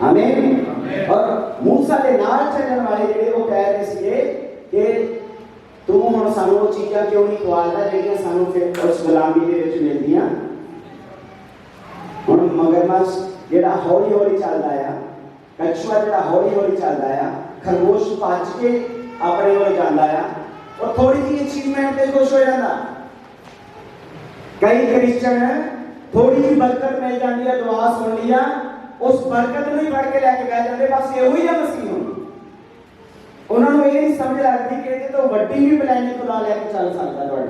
ਆਮੀਨ। ਔਰ ਮੂਸਾ ਦੇ ਨਾਲ ਚੱਲਣ ਵਾਲੇ ਜਿਹੜੇ ਉਹ ਕਹਿ ਰਹੇ ਸੀਗੇ ਕਿ ਤੂੰ ਹੁਣ ਸਾਨੂੰ ਉਹ ਚੀਜ਼ਾਂ ਕਿਉਂ ਨਹੀਂ ਖਵਾਲਦਾ ਜਿਹੜੀਆਂ ਸਾਨੂੰ ਫਿਰ ਉਸ ਗੁਲਾਮੀ ਦੇ ਵਿੱਚ ਮਿਲਦੀਆਂ। ਹੁਣ ਮਗਰਮੱਛ ਜਿਹੜਾ ਹੌਲੀ ਹੌਲੀ ਚੱਲਦਾ ਆ, ਕਛੂਆ ਜਿਹੜਾ ਹੌਲੀ ਹੌਲੀ ਚੱਲਦਾ ਆ, ਖਰਗੋਸ਼ ਭੱਜ ਕੇ अपने ओर जाता है और थोड़ी सी अचीवमेंट से खुश हो जाता। कई क्रिश्चियन थोड़ी सी बरकत मिल जाती है, दुआ सुन लिया, उस बरकत में ही बढ़ के लेके बैठ जाते, बस ये ही है मसीह। उन्होंने ये नहीं समझ लगती कि तो वड्डी भी प्लानिंग खुदा लेके चल सकता है।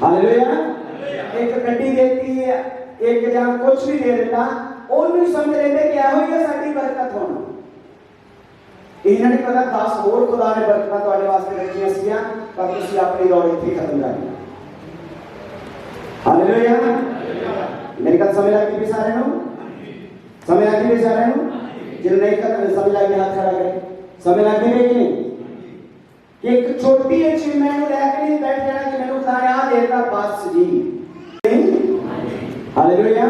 हालेलुया। एक गड्डी देती है, एक जहां कुछ भी दे देता, उन्होंने समझ लेते कि यही है साडी बरकत होना। इन्होंने पता 10 होर खुदा ने बरकतां तुहाडे वास्ते रखियां सीआं, पर तुसीं अपनी दौड़ इत्थे खत्म कर दी। हालेलुया। मेरी गल समझ लग गई सारे नूं? समझ लग गई सारे नूं? जिन्हें नहीं खत्म समझ लग गई हाथ खड़ा करे। समझ लग गई कि नहीं कि एक छोटी अचीवमेंट लैके नहीं बैठ जाना कि मैनूं खुदा ने आ देता बस जी। हालेलुया।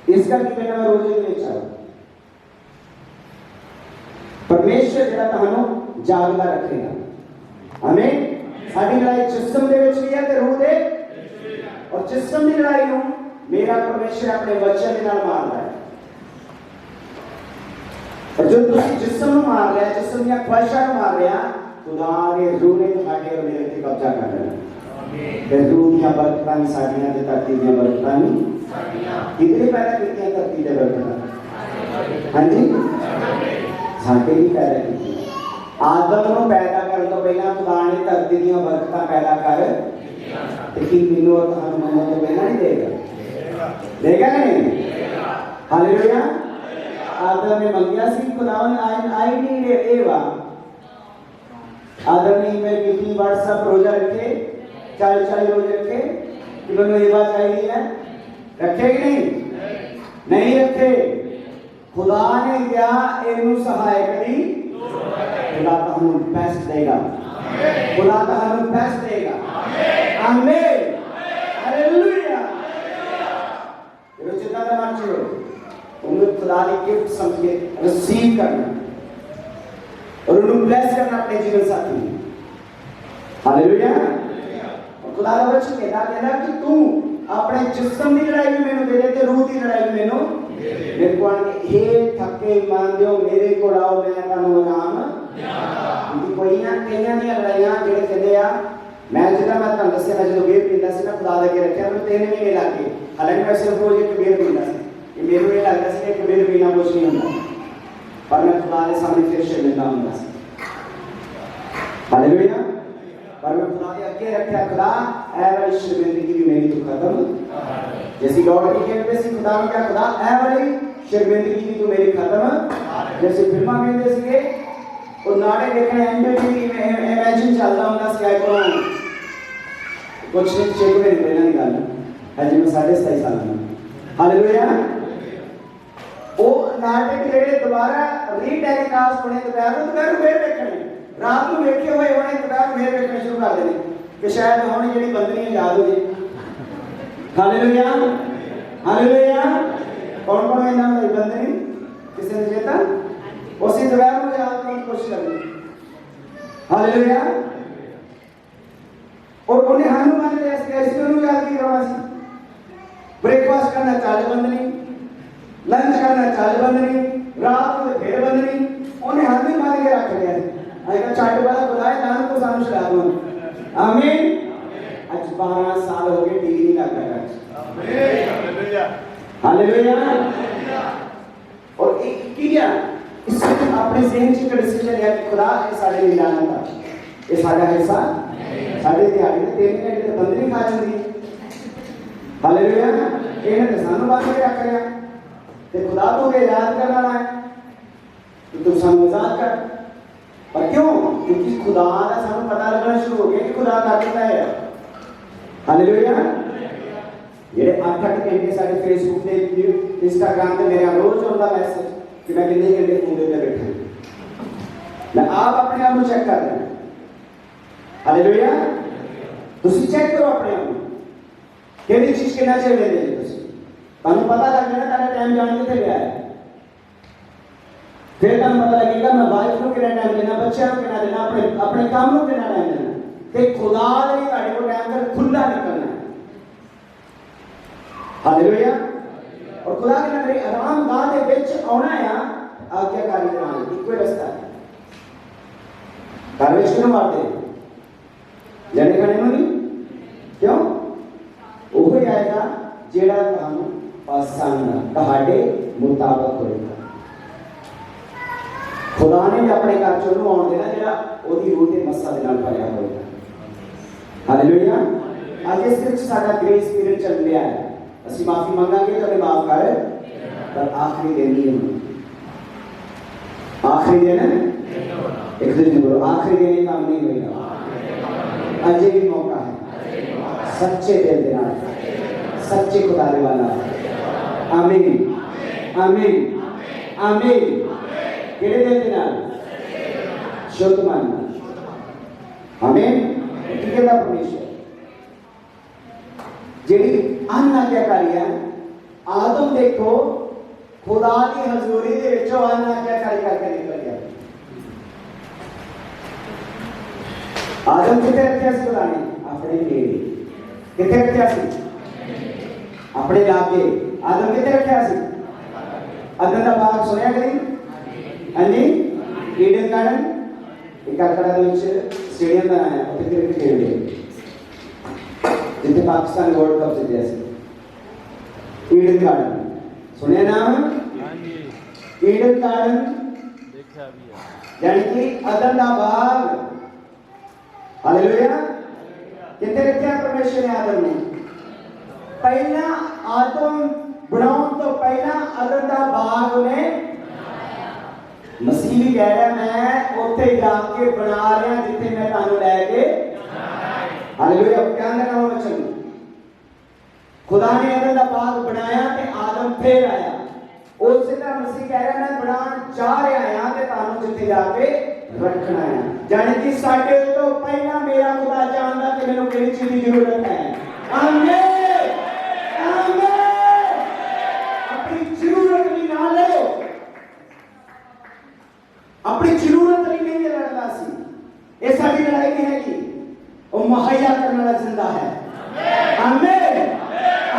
इस करके मैं रोजे ਦੇ ਵਿੱਚ ਆਇਆ परमेश्वर ਜਿਹੜਾ ਤੁਹਾਨੂੰ ਜਾਗਦਾ ਰੱਖੇਗਾ। ਆਮੀਨ। ਸਾਡੀ ਲੜਾਈ ਜਿਸਮ ਦੇ ਵਿੱਚ ਵੀ ਹੈ ਤੇ ਰੂਹ ਦੇ ਔਰ ਜਿਸਮ ਦੀ ਲੜਾਈ ਨੂੰ ਮੇਰਾ ਪਰਮੇਸ਼ਰ ਆਪਣੇ ਵਚਨ ਦੇ ਨਾਲ ਮਾਰਦਾ ਹੈ। और जो ਤੁਸੀਂ जिस्म ਨੂੰ ਮਾਰ ਰਿਹਾ जिस्म ਦੀਆਂ ਖਵਾਇਸ਼ਾਂ ਨੂੰ ਮਾਰ ਰਿਹਾ खुदा ने रूह ने ਤੁਹਾਡੇ और मेरे ਤੇ ਕਬਜ਼ਾ ਕਰ ਲੈਣਾ। ਆਮੀਨ। ਤੇ ਰੂਹ ਦੀਆਂ ਬਰਕਤਾਂ ਵੀ ਸਾਡੀਆਂ ਤੇ ਧਰਤੀ ਦੀਆਂ ਬਰਕਤਾਂ ਵੀ ਸਾਡੀਆਂ। ਕਿਹਨੇ ਪੈਦਾ ਕੀਤੀਆਂ ਧਰਤੀ ਦੇ ਬਰਕਤਾਂ? ਹਾਂਜੀ ਸਾਡੇ ਵੀ ਪੈਦਾ ਕੀਤੀਆਂ। ਆਦਮ ਨੂੰ ਪੈਦਾ ਕਰਨ ਤੋਂ ਪਹਿਲਾਂ ਖੁਦਾ ਨੇ ਧਰਤੀ ਦੀਆਂ ਬਰਕਤਾਂ ਪੈਦਾ ਕਰ ਦਿੱਤੀਆਂ। ਤੇ ਕੀ ਮੈਨੂੰ और ਤੁਹਾਨੂੰ ਮੰਨਣ ਤੋਂ ਪਹਿਲਾਂ ਨਹੀਂ ਦੇਗਾ? देगा नहीं? हालेलुया। आदम ने मंगिया सी खुदावन आई नहीं एवा आदम ने ईमेल की व्हाट्सएप रोजा रखे 40 रोजे रखे कि मैंने ये बात चाहिए है रखे कि नहीं रखे। खुदा ने क्या एनु सहाय करी खुदा का हम बेस्ट देगा। खुदा का हम बेस्ट देगा। आमीन। हालेलुया। चिंता का मान छोड़ो उन्हें खुदा की गिफ्ट समझ के रिसीव करना और उन्हें ब्लेस करना अपने जीवन साथी। हालेलुया। और खुदा का वचन कहता कि तू अपने जिस्म की लड़ाई भी मैंने दे दे ते रूह की लड़ाई भी मैंने मेरे को आने हे थके मान दियो मेरे को आओ मैं ਤੁਹਾਨੂੰ ਆਰਾਮ ਦੀ ਕੋਈ ਨਾ ਕਈਆਂ ਦੀਆਂ ਲੜਾਈਆਂ ਜਿਹੜੇ ਕਹਿੰਦੇ ਆ मैं जितना मैं ਤੁਹਾਨੂੰ ਦੱਸਿਆ ਮੈਂ ਜਦੋਂ ਬੀਅਰ ਪੀਂਦਾ ਸੀ ਨਾ ਖੁਦਾ ਦੇ ਅੱਗੇ ਰੱਖਿਆ ਮੈਨੂੰ 3 ਮਹੀਨੇ ਲੱਗ ਗਏ। ਹਾਲਾਂਕਿ ਮੈਂ ਸਿਰਫ ਰੋਜ਼ ਇੱਕ ਬੀਅਰ ਪੀਂਦਾ ਸੀ ਕਿ ਮੈਨੂੰ ਇਹ ਲੱਗਦਾ ਸੀ ਕਿ ਬੀਅਰ ਪੀਣਾ ਕੁਝ ਨਹੀਂ ਹੁੰਦਾ ਪਰ ਮੈਂ ਖੁਦਾ ਦੇ ਸਾਹਮਣੇ ਫਿਰ ਸ਼ਰਮਿੰਦਾ ਹੁੰਦਾ ਸੀ। ਹਾਲੇਲੂਇਆ। ਪਰ ਮੈਂ ਖੁਦਾ ਦੇ ਅੱਗੇ ਰੱਖਿਆ ਖੁਦਾ ਇਹ ਵਾਲੀ ਸ਼ਰਮਿੰਦਗੀ ਵੀ ਮੇਰੀ ਤੋਂ ਖਤਮ जैसी लॉर्ड की कहते सी खुदा ने क्या खुदा ए वाली शर्मिंदगी भी तू मेरी खत्म जैसे फिल्मां कहते सीगे और नाटक देखने एमबीटी में इमेजिन चलता ਹੁੰਦਾ ਸੀ ਆਈਕਨ ਕੁਝ ਨਹੀਂ ਚੇਕ में नहीं निकाल है जी मैं 27.5 साल का हालेलुया। वो नाटक ਜਿਹੜੇ ਦੁਬਾਰਾ ਰੀਟੈਲੀਕਾਸਟ ਹੋਣੇ ਦੁਪਹਿਰ ਨੂੰ ਫੇਰ ਦੇਖਣੇ ਰਾਤ ਨੂੰ ਵੇਖੇ ਹੋਏ ਹੋਣੇ ਦੁਪਹਿਰ ਨੂੰ ਫੇਰ ਵੇਖਣੇ ਸ਼ੁਰੂ ਕਰ ਦੇਣੇ ਕਿ ਸ਼ਾਇਦ ਹੁਣ ਜਿਹੜੀ ਬੰਦਨੀ ਯਾਦ ਹੋ ਜੇ। हालेलुया। हालेलुया। कौन कौन है नाम बंदनी किसी ने चेता उसी दोपहर में याद करने की कोशिश करनी। हालेलुया। और उन्हें हनुमान ने ऐसे उन्हें याद की करवा सी ब्रेकफास्ट करना चाल बंदनी लंच करना चाल बंदनी रात में फिर बंदनी उन्हें हनुमान के रख लिया आएगा चाट वाला खुदाए नाम को सामने चला दो। आमीन। आज 12 साल हो गए टीवी नहीं लग रहा। आमीन। हालेलुया। हालेलुया। और एक किया इससे तुम अपने ज़हन से एक डिसीजन लिया कि खुदा ये सारे लिए लाना था ये सारा हिस्सा सारे त्यागी ने तेरे ने तो बंदरी खा चुकी। हालेलुया। ये ने सानू बात के रख लिया ते खुदा तो के याद करना है तो तू सानू याद कर पर क्यों क्योंकि खुदा का सानू पता लगना शुरू हो गया कि खुदा करता है। हालेलुया। ਜਿਹੜੇ 8-8 ਘੰਟੇ ਸਾਡੇ ਫੇਸਬੁੱਕ ਤੇ ਇੰਸਟਾਗ੍ਰਾਮ ਤੇ ਮੇਰਾ ਰੋਜ਼ ਆਉਂਦਾ ਮੈਸੇਜ ਕਿ ਮੈਂ ਕਿੰਨੇ ਘੰਟੇ ਫੋਨ ਤੇ ਬੈਠਾ ਮੈਂ ਆਪ ਆਪਣੇ ਆਪ ਨੂੰ ਚੈੱਕ ਕਰਦਾ। ਹਾਲੇਲੂਇਆ। ਤੁਸੀਂ ਚੈੱਕ ਕਰੋ ਆਪਣੇ ਆਪ ਨੂੰ ਕਿਹੜੀ ਚੀਜ਼ ਕਿੰਨਾ ਚਿਰ ਦੇ ਰਹੇ ਤੁਸੀਂ ਤੁਹਾਨੂੰ ਪਤਾ ਲੱਗ ਜਾਣਾ ਤੁਹਾਡਾ ਟਾਈਮ ਜਾਣ ਕਿੱਥੇ ਗਿਆ ਹੈ। ਫਿਰ ਤੁਹਾਨੂੰ ਪਤਾ ਲੱਗੇਗਾ ਮੈਂ ਵਾਈਫ ਨੂੰ ਕਿੰਨਾ ਟਾਈਮ ਦੇਣਾ ਬੱਚਿਆਂ ਨੂੰ ਕਿੰਨਾ ਦੇਣਾ ਆਪਣੇ ਕੰਮ ਨੂੰ ਕਿੰਨਾ ਟਾਈਮ ਦੇਣਾ ਤੇ ਖੁਦਾ ਦੇ ਲਈ ਤੁਹਾਡੇ ਕੋਲ ਟਾਈਮ ਕਰ ਖੁੱਲਾ ਨਿਕਲਣਾ है। हालेलुया। और खुदा के नाम रे आराम गाह दे विच आउणा है आज्ञाकारी दे नाल इक्को रास्ता है। घर विच क्यों मारते जने खाने ਨੂੰ नहीं क्यों ਉਹ ਹੀ ਆਏਗਾ ਜਿਹੜਾ ਤੁਹਾਨੂੰ ਪਸੰਦ ਤੁਹਾਡੇ ਮੁਤਾਬਕ ਹੋਏਗਾ। खुदा ने भी अपने घर ਚ ਉਹਨੂੰ ਆਉਣ ਦੇਣਾ ਜਿਹੜਾ ਉਹਦੀ ਰੂਹ ਤੇ ਮੱਸਾ ਦੇ ਨਾਲ ਭਰਿਆ ਹੋਏਗਾ। हालेलुया। ਅੱਜ ਇਸ ਵਿੱਚ ਸਾਡਾ ਗ੍ਰੇਸ ਪੀਰੀਅਡ ਚੱਲ ਰਿਹਾ ਹੈ ਅਸੀਂ ਮਾਫੀ ਮੰਗਾਂਗੇ तो माफ कर पर आखिरी दिन नहीं होना। आखिरी दिन एक दिन बोलो आखिरी दिन काम नहीं होगा। अजय भी मौका है सच्चे दिल के नाल सच्चे खुदा दे वाला। आमीन। आमीन। आमीन। केड़े दिल के नाल शुद्ध मन। आमीन। ठीक है परमेश्वर जेडी अनाज्ञाकारी है। आदम देखो खुदा की हजूरी दे विचों अनाज्ञाकारी करके निकल गया। आदम कितने रखा सी खुदा ने? अपने नेड़े। कितने रखा सी? अपने लागे। आदम कितने रखा सी? अदन का बाग सुनिया करी? हाँ जी, ईडन गार्डन एक कलकत्ता ਦੇ ਵਿੱਚ स्टेडियम बनाया, ਉੱਥੇ क्रिकेट खेलਦੇ जिथे पाकिस्तान वर्ल्ड कप जीतिया सी। ईडन गार्डन सुनिया नाम? ईडन गार्डन देखा भी है, यानी कि अदन का बाग। हालेलुया। कितने रखा परमेश्वर ने आदम ने? पहला आदम बनाउन तो पहला अदन का बाग ने मसीह भी कह रहा मैं उत्थे जाके बना रहा जिथे मैं तानू लैके। हालेलुया। क्या करना हो बच्चों? खुदा ने अदन का बाग बनाया ते आदम फिर आया। उसी तरह मसीह कह रहा मैं बनान जा रहा हां ते तानू जिथे जाके रखना है। यानी कि साडे तो पहला मेरा खुदा जानदा कि मैनू किहड़ी चीज की जरूरत है। आमीन आमीन। अपनी जरूरत भी ना लो, अपनी जरूरत नहीं लड़ना सी। ये साडी लड़ाई नहीं है कि वो मुहैया करने वाला जिंदा है। आमीन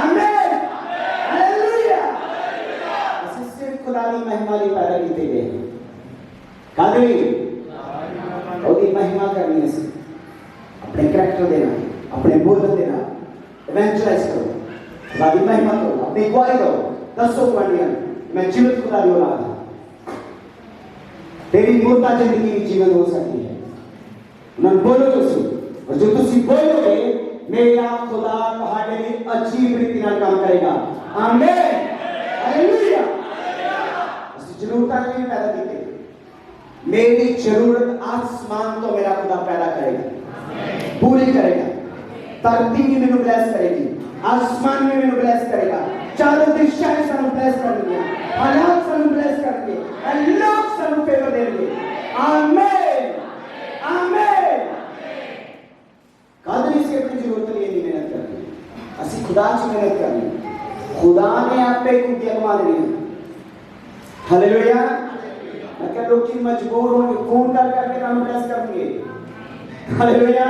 आमीन हालेलुया। असि सिर्फ खुदा की महिमा लिए पैदा किए गए हैं। कादरी ओदी महिमा करनी है सी। अपने कैरेक्टर देना, अपने बोल देना, इवेंचुअलाइज करो, खुदा की महिमा करो, अपनी गवाही दो। दसो गवांडियन मैं जीवित खुदा की औलाद हूं। तेरी मुर्दा जिंदगी जीवन हो सकती है। उन्होंने बोलो तुसी, और जो तुसी बोलोगे मेरा खुदा तुम्हारे लिए अजीब रीति नाल काम करेगा। आमीन हालेलुया। असि जरूरत नहीं पैदा की गई, मेरी जरूरत आसमान तो मेरा खुदा पैदा करेगा, पूरी करेगा। धरती भी मैंने ब्लेस करेगी, आसमान में मैंने ब्लेस करेगा, चारों दिशाएं सानू ब्लेस करनी है, हालात सानू ब्लेस करके लोग सानू फेवर देंगे। आमीन आमीन। कादरी से अपनी जरूरत लिए नहीं मेहनत करनी, असि खुदा से मेहनत करनी। खुदा ने आप पे कुछ अगवा देनी है। हालेलुया। मैं क्या लोग की मजबूर होंगे फोन कर करके नाम ब्लेस करेंगे। हालेलुया।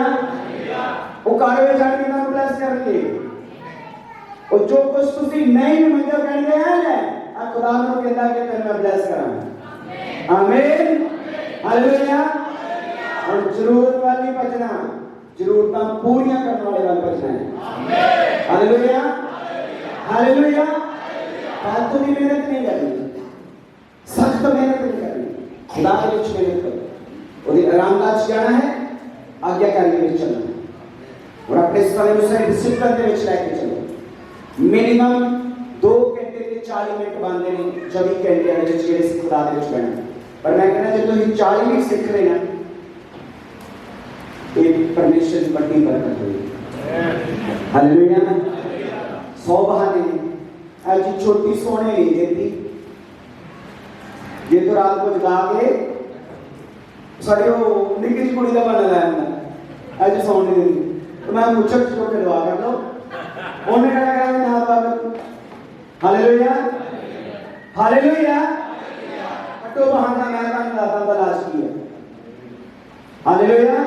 वो कारवे जाने के नाम ब्लेस करेंगे। और जो कुछ तुसी नहीं मंगो कहने हैं आ खुदा ने कहता है कि तेरे मैं ब्लेस करांगा। आमीन हालेलुया। और जरूरत वाली बचना, जरूरतां पूरियां करने वाले वाल बचना है। आमीन हालेलुया हालेलुया। फालतू की मेहनत नहीं करनी, सख्त मेहनत नहीं करनी, खुदा के विच मेहनत करो। और आराम काज जाना है, आज्ञाकारी में चलना है, और अपने समय अनुसार डिसिप्लिन के विच लेके चलो। मिनिमम 2 घंटे के 40 मिनट बनते हैं, 24 घंटे जेडे सिख खुदा दे विच बैठना। पर मैं कहना जो तुसीं 40 मिनट सीख रहे ना, ये परमेश्वर की बड़ी बरकत होगी। हालेलुया। 100 बहाने आज छोटी सोने नहीं देती, ये तो रात को जगा के साड़ी वो निकी जी कुड़ी का बना लाया आज सोने नहीं देती। तो मैं मुझे जो के दुआ कर लो उन्हें क्या करा मैं हाथ बांध। Hallelujah hallelujah. तो बहाना मैं काम लाता तलाश किया। हालेलुया।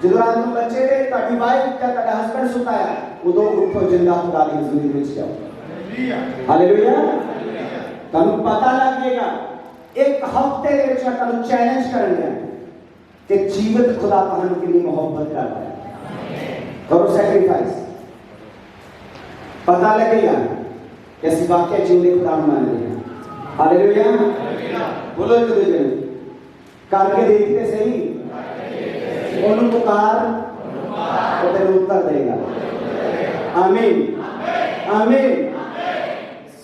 जो रात में बच्चे थे ताकि वाइफ का ताकि हस्बैंड सुता है वो 2 उठो जिंदा खुदा की हुजूरी में जाओ। हालेलुया। तनु पता लगेगा एक हफ्ते के विच तनु चैलेंज करेंगे कि जीवित खुदा तनु के लिए मोहब्बत करता है। करो सैक्रिफाइस, पता लगेगा कैसी वाक्य जीवने खुदा मान रहे हैं। हालेलुया। बोलो एक दूसरे करके देखते सही, उन्होंने पुकार तो तेरे उत्तर देगा। आमीन आमीन।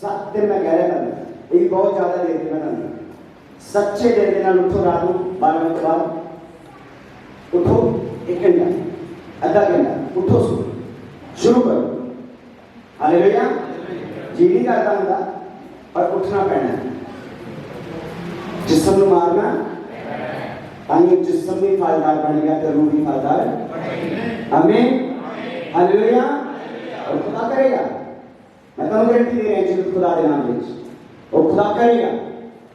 सत्य में कह रहा था ये बहुत ज्यादा देर थी मैं सच्चे दिल के नाल उठो। रात को 12 बजे के बाद उठो, 1 घंटा आधा घंटा उठो, शुरू करो। हालेलुया। जी नहीं करता होता पर उठना पैना है। जिस्म मारना ताकि जिस्म भी फलदार बनेगा तो रूह भी फलदार। आमीन हालेलुया। और खुदा करेगा। मैं तुहानू गारंटी दे रहा जिद्दत खुदा के नाम में वो खुदा करेगा।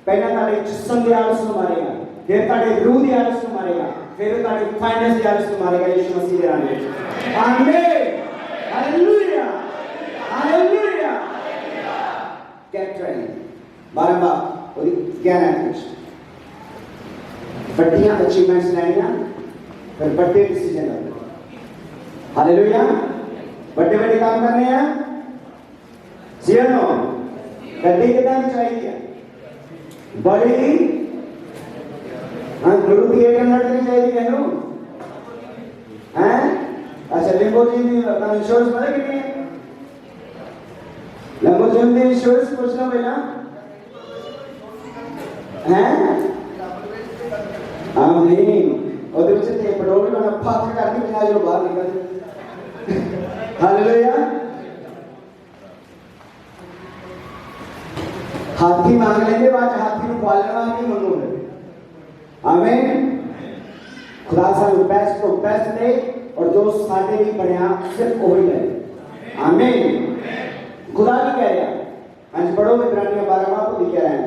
पहला तुहाडे जिस्म के आलस को मारेगा, फिर तुहाडे रूह के आलस को मारेगा, फिर तुहाडे फाइनेंस के आलस को मारेगा यीशु मसीह के नाम में। आमीन, हालेलुया, हालेलुया। गेट रेडी, बारंबार और क्या है कुछ बड़ियां अचीवमेंट्स लेनिया, फिर बड़े डिसीजन लेने। हालेलुया, बड़े बड़े काम करने हैं। जी नो, गड्डी कितना चाहिए? बड़ी हाँ गुरु की 800 की चाहिए कहनो हैं? अच्छा लैम्बोर्गिनी का इंश्योरेंस पता कितनी है? लैम्बोर्गिनी इंश्योरेंस पूछना पहला हैं? हाँ नहीं, और दूसरे ते पेट्रोल का फास्ट करके बिना जो बाहर निकल। हालेलुया। हाथी मांग लेंगे बाद हाथी को पालना नहीं मंगोगे। आमीन। खुदा सानू बेस्ट को बेस्ट दे और जो साडे भी बनया सिर्फ वही है। आमीन। खुदा की कह रहा है आज पढ़ो इब्रानियों 12वां को लिख रहा है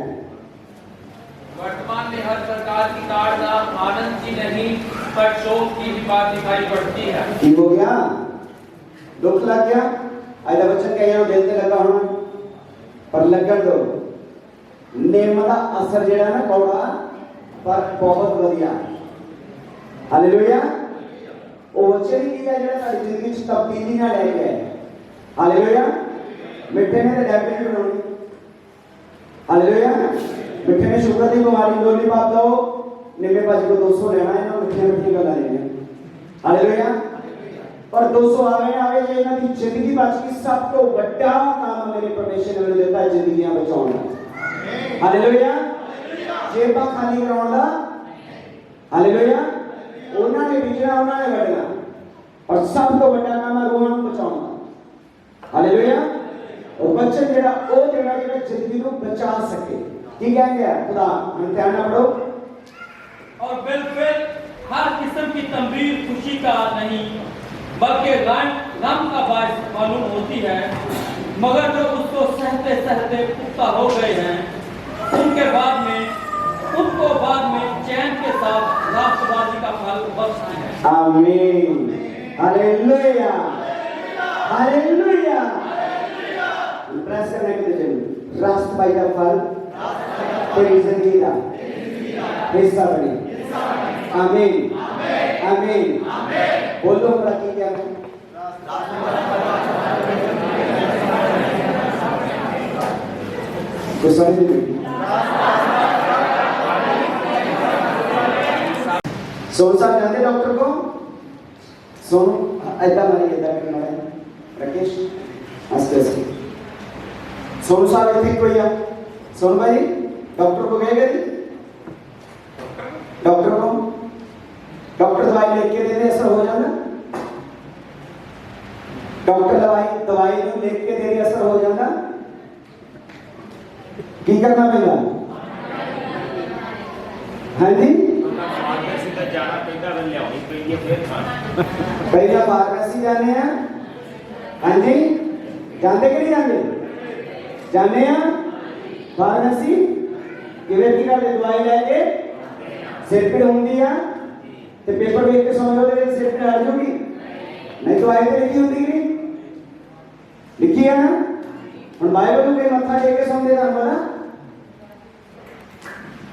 वर्तमान में हर प्रकार की ताड़ना आनंद की नहीं पर शोक की भी बात दिखाई पड़ती है। ठीक हो गया? दुख लग गया? आज बच्चन कह रहा दिल ते लगा होना पर लगन दो नेम का असर जेड़ा ना कौड़ा पर बहुत बढ़िया। हालेलुया। वो बच्चे नहीं किया जेड़ा सारी जिंदगी च तब्दीली ना लेके आए। हालेलुया। मिठे ने डायबिटीज बनानी। हालेलुया। मिठे ने शुगर की बीमारी गोली बात दो निम्मे भाजी को 200 लेना है ना मिठे मिठे गल लेनी है। हालेलुया। पर 200 आवे जे इन्हां दी जिंदगी बच गई सब तो बड़ा काम मेरे परमेश्वर ने देता है जिंदगियां बचाउण दा। हालेलुया। जेबा खाली कराउण दा। हालेलुया। उन्हां ने बिजना उन्हां ने वडना और सब तो बड़ा काम है रूहां नूं बचाउण दा। हालेलुया। और बच्चन जेड़ा ओ जेड़ा जिंदगी को बचा सके की कहेंगे खुदा हम ध्यान ना पढ़ो और बिल्कुल हर किस्म की तंबीर खुशी का नहीं बल्कि गम का बायस मालूम होती है। मगर जो उसको सहते सहते पुख्ता हो गए हैं उनको बाद में चैन के साथ राष्ट्रवादी का फल बख्शते हैं। आमीन। Hallelujah, hallelujah. प्रेस करने के लिए राष्ट्रवादी का फल तेरी जिंदगी का हिस्सा बने। आमीन, आमीन। बोलो प्रति क्या तो समझ नहीं सोनू साहब जानते डॉक्टर को? सोनू ऐसा मारे ऐसा करना है राकेश हंसते हंसते सोनू साहब इतने कोई है सोनू भाई डॉक्टर को गए गए डॉक्टर दवाई लिख के दे दे असर हो जाना। डॉक्टर दवाई लिख के दे दे असर हो जाना। की करना पड़ेगा? हाँ जी पहला फार्मेसी जाने हैं। हाँ जी जानते कि नहीं जानते? जाने हैं फार्मेसी कि व्यक्ति का दवाई लेके सिर पीड़ होंगी है तो पेपर देख के समझ लो तो सिर पीड़ हट जाएगी। नहीं तो आई तो लिखी होती नहीं लिखी है ना। हम बाइबल के मत्था लेके समझे ना बोला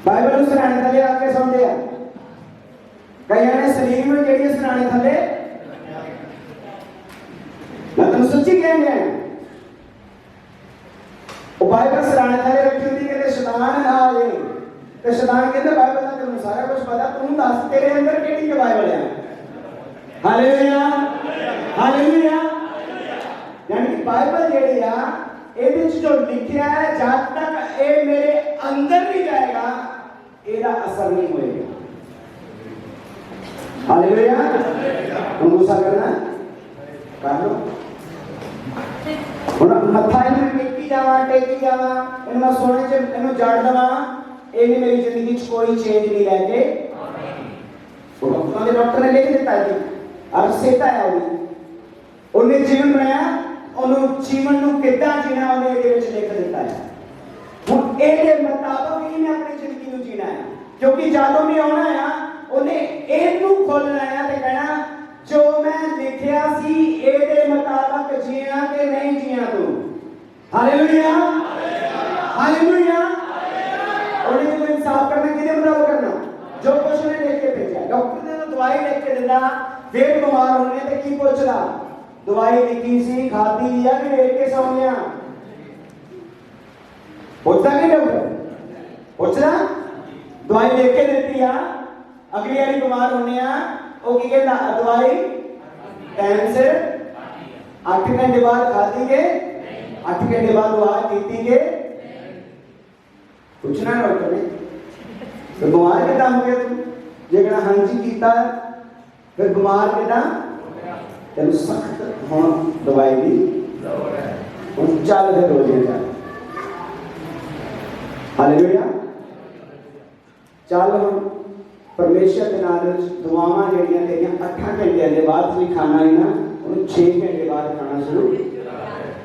बाइबल सराने थले आके समझे कई ने सलीम में जेडी सराने थले मैं तुम सच्ची कहेंगे वो बाइबल सराने थले रखी होती कहते शैतान आ जाए तो शैतान कहते बाइबल का तुम सारा कुछ पता तुम दस तेरे अंदर केड़ी के बाइबल है। Hallelujah, hallelujah. यानी कि बाइबल जेडी आ ਇਹਦੇ ਚ जो लिखा है जब तक ये मेरे अंदर नहीं जाएगा ਇਹਦਾ असर नहीं होएगा। हालेलुया। तुम गुस्सा करना कर लो ਹੁਣ ਮੱਥਾ ਇਹਨੂੰ ਟੇਕੀ ਜਾਵਾਂ ਇਹਨੂੰ ਸੋਨੇ ਚ ਇਹਨੂੰ ਜੜ ਦਵਾਂ ਇਹਨੇ ਮੇਰੀ ਜ਼ਿੰਦਗੀ ਚ ਕੋਈ ਚੇਂਜ ਨਹੀਂ ਲੈ ਕੇ ਉਹਨਾਂ ਦੇ ਡਾਕਟਰ ਨੇ ਲਿਖ ਦਿੱਤਾ ਜੀ अब सेता है ਉਹਨੇ ਜੀਵਨ ਬਣਾਇਆ ਉਹਨੂੰ ਜੀਵਨ ਨੂੰ ਕਿੱਦਾਂ ਜੀਣਾ ਉਹਨੇ ਇਹਦੇ ਵਿੱਚ ਲਿਖ ਦਿੱਤਾ ਹੈ। ਹੁਣ ਇਹਦੇ ਮੁਤਾਬਕ ਹੀ ਮੈਂ ਆਪਣੀ ਜ਼ਿੰਦਗੀ ਨੂੰ ਜੀਣਾ ਹੈ, ਕਿਉਂਕਿ ਜਦੋਂ ਵੀ ਆਉਣਾ ਆ ਉਹਨੇ ਇਹਨੂੰ ਖੋਲਣਾ ਹੈ ਤੇ ਕਹਿਣਾ ਜੋ ਮੈਂ ਲਿਖਿਆ ਸੀ ਇਹਦੇ ਮੁਤਾਬਕ ਜੀਣਾ ਕਿ ਨਹੀਂ ਜੀਣਾ ਤੂੰ। Hallelujah hallelujah. ਉਹਨੇ ਤੈਨੂੰ ਇਨਸਾਫ ਕਰਨਾ ਕਿਹਦੇ ਮੁਤਾਬਕ ਕਰਨਾ? ਜੋ ਕੁਛ ਉਹਨੇ ਲਿਖ ਕੇ ਭੇਜਿਆ। ਡਾਕਟਰ ਨੇ ਦਵਾਈ ਲਿਖ ਕੇ ਦਿੰਦਾ, ਫਿਰ ਬਿਮਾਰ ਹੋਣੇ ਤੇ ਕੀ ਪੁੱਛਦਾ? ਦਵਾਈ ਲਿਖੀ ਸੀ ਖਾਦੀ ਜਾਂ ਕਿ ਵੇਖ ਕੇ ਸੌਂ ਗਿਆ? ਪੁੱਛਦਾ ਕਿ ਡਾਕਟਰ? ਪੁੱਛਦਾ? ਦਵਾਈ ਲਿਖ ਕੇ ਦਿੱਤੀ ਆ, ਅਗਲੀ ਵਾਰੀ ਬਿਮਾਰ ਹੋਣੇ ਆ, ਉਹ ਕੀ ਕਹਿੰਦਾ? ਦਵਾਈ ਟਾਈਮ ਸਿਰ 8 ਘੰਟੇ ਬਾਅਦ ਖਾਦੀ के 8 घंटे बाद दुआ कीती के? पूछना डॉक्टर ने फिर बीमार कितना हो गया तू? जे कहना हाँ जी कीता फिर बीमार कितना? तेन सख्त हुण दवाई दी हुण चल फिर रोजे चल। हालेलुया। चल हुण परमेश्वर के नाल दुआवां जेहड़ियां तेरियां 8 घंटे के बाद भी खाना है ना, उन्हें 6 घंटे बाद खाना शुरू,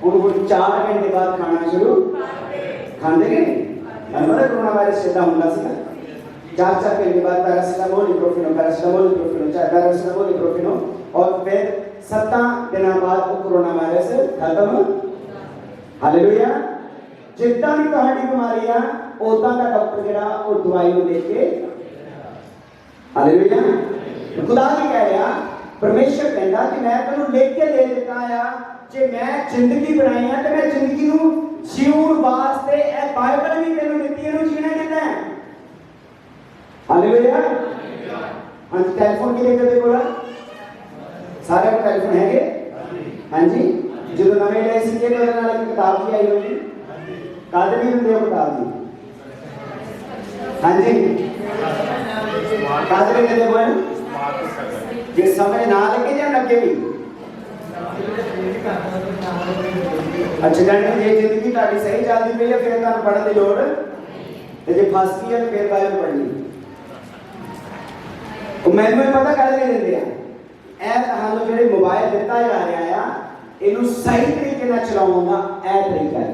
उन्होंने 4 घंटे बाद खाना शुरू खाते गए। कोरोना वायरस चलता होता सी 4 घंटे बाद पैरासिटामोल इब्रोफेनो 4 इब्रोफेनो और फिर 7 दिनों बाद वो कोरोना वायरस खत्म। हालेलुया। जितना भी तुम्हारी बीमारी है उतना का डॉक्टर जरा वो दवाई को लेके। हालेलुया। खुदा भी कह रहा, परमेश्वर कहता कि मैं तेन लिख के दे देता है, जे मैं जिंदगी बनाई है तो मैं जिंदगी नू जीवन वास्ते ए बाइबल भी तेनू दित्ती है, जीना कितना है। हालेलुया। हां जी। टेलीफोन किहदे किहदे कोल? सारे को टेलीफोन हैगे? हां जी। जो नवे ले सी के नाल एक किताब भी आई होगी, कादे भी हुंदे हो किताब दी? हां जी। कादे भी किहदे कोल? जे समय ना लगे जां लगे भी? अच्छा जाने जे जिंदगी ताड़ी सही चलती पई है फिर तुहानू पढ़न दी लोड़, ते जे फस गई है फिर बाइबल पढ़नी। ਉਹ ਮੈਨੂੰ ਪਤਾ ਕਰ ਨਹੀਂ ਦਿੰਦੇ ਆ ਇਹ ਤੁਹਾਨੂੰ ਜਿਹੜੇ ਮੋਬਾਈਲ ਦਿੱਤਾ ਜਾ ਰਿਹਾ ਆ ਇਹਨੂੰ ਸਹੀ ਤਰੀਕੇ ਨਾਲ ਚਲਾਉਣ ਦਾ ਇਹ ਤਰੀਕਾ ਹੈ।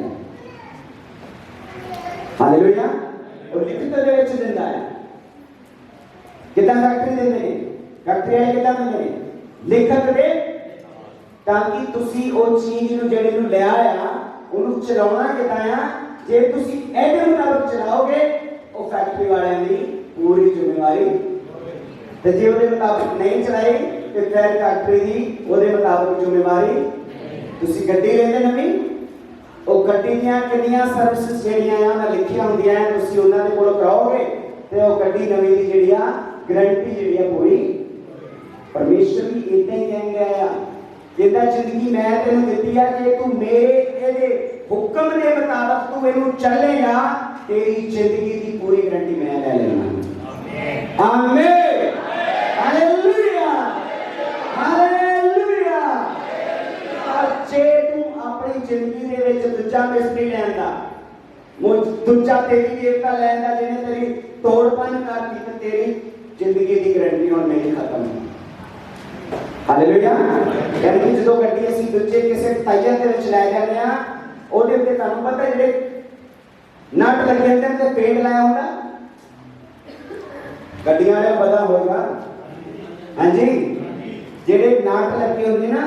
ਹਾਲੇਲੂਇਆ। ਉਹ ਲਿਖਤ ਦੇ ਵਿੱਚ ਦਿੰਦਾ ਹੈ ਕਿਦਾਂ ਫੈਕਟਰੀ ਦਿੰਦੇ ਨੇ, ਫੈਕਟਰੀ ਵਾਲੇ ਕਿਦਾਂ ਦਿੰਦੇ ਨੇ? ਲਿਖਤ ਦੇ ਤਾਂ ਕਿ ਤੁਸੀਂ ਉਹ ਚੀਜ਼ ਨੂੰ ਜਿਹੜੇ ਨੂੰ ਲਿਆ ਆ ਉਹਨੂੰ ਚਲਾਉਣਾ ਕਿਦਾਂ ਆ। ਜੇ ਤੁਸੀਂ ਇਹਦੇ ਮੁਤਾਬਕ ਚਲਾਓਗੇ ਉਹ ਫੈਕਟਰੀ ਵਾਲਿਆਂ ਦੀ ਪੂਰੀ ਜ਼ਿੰਮੇਵਾਰੀ, ਤੇ ਜੇ ਉਹਦੇ ਮੁਤਾਬਕ ਨਹੀਂ ਚਲਾਈ ਤੇ ਫਿਰ ਫੈਕਟਰੀ ਦੀ ਉਹਦੇ ਮੁਤਾਬਕ ਜ਼ਿੰਮੇਵਾਰੀ। ਤੁਸੀਂ ਗੱਡੀ ਲੈਂਦੇ ਨਵੀਂ, ਉਹ ਗੱਡੀ ਦੀਆਂ ਕਿੰਨੀਆਂ ਸਰਵਿਸਿਜ਼ ਜਿਹੜੀਆਂ ਆ ਉਹਨਾਂ ਲਿਖੀਆਂ ਹੁੰਦੀਆਂ ਤੁਸੀਂ ਉਹਨਾਂ ਦੇ ਕੋਲ ਕਰਾਓਗੇ ਤੇ ਉਹ ਗੱਡੀ ਨਵੀਂ ਦੀ ਜਿਹੜੀ ਆ ਗਾਰੰਟੀ ਜਿਹੜੀ ਆ ਪੂਰੀ। ਪਰਮੇਸ਼ਰ ਵੀ ਇਦਾਂ ਹੀ ਕਹਿੰਦਾ ਆ ਜਿੱਦਾਂ ਜ਼ਿੰਦਗੀ ਮੈਂ ਤੈਨੂੰ ਦਿੱਤੀ ਆ, ਜੇ ਤੂੰ ਮੇਰੇ ਇਹਦੇ ਹੁਕਮ ਦੇ ਮੁਤਾਬਕ ਤੂੰ ਇਹਨੂੰ ਚੱਲੇਗਾ ਤੇਰੀ ਜ਼ਿੰਦਗੀ ਦੀ ਪੂਰੀ ਗਾਰੰਟੀ ਮੈਂ ਲੈ ਲੈਣਾ। ਆਮੀਨ। Hallelujah hallelujah. ਜੇ ਤੂੰ ਆਪਣੀ ਜ਼ਿੰਦਗੀ ਦੇ ਵਿੱਚ ਦੂਜਾ ਮਿਸਤਰੀ ਲੈਂਦਾ, ਦੂਜਾ ਤੇਰੀ ਦੇਵਤਾ ਲੈਂਦਾ ਜਿਹਨੇ ਤੇਰੀ ਤੋੜਪਨ ਕਰਤੀ ਤੇ ਤੇਰੀ ਜ਼ਿੰਦਗੀ ਦੀ ਗਾਰੰਟੀ ਹੁਣ ਨਹੀਂ ਖਤਮ। ਹਾਲੇਲੂਇਆ। ਯਾਨੀ ਜਦੋਂ ਗੱਡੀ ਅਸੀਂ ਦੂਜੇ ਕਿਸੇ ਟਾਇਰ ਦੇ ਵਿੱਚ ਲੈ ਜਾਂਦੇ ਆ ਉਹਦੇ ਉੱਤੇ ਤੁਹਾਨੂੰ ਪਤਾ ਜਿਹੜੇ ਨਟ ਲੱਗੇ ਹੁੰਦੇ ਤੇ ਪੇਂਟ ਲਾਇਆ ਹੁੰਦਾ, ਗੱਡੀਆਂ ਵਾਲਿਆਂ ਨੂੰ ਪਤਾ ਹੋਏਗਾ। ਹਾਂਜੀ। ਜਿਹੜੇ ਨਟ ਲੱਗੇ ਹੁੰਦੇ ਨਾ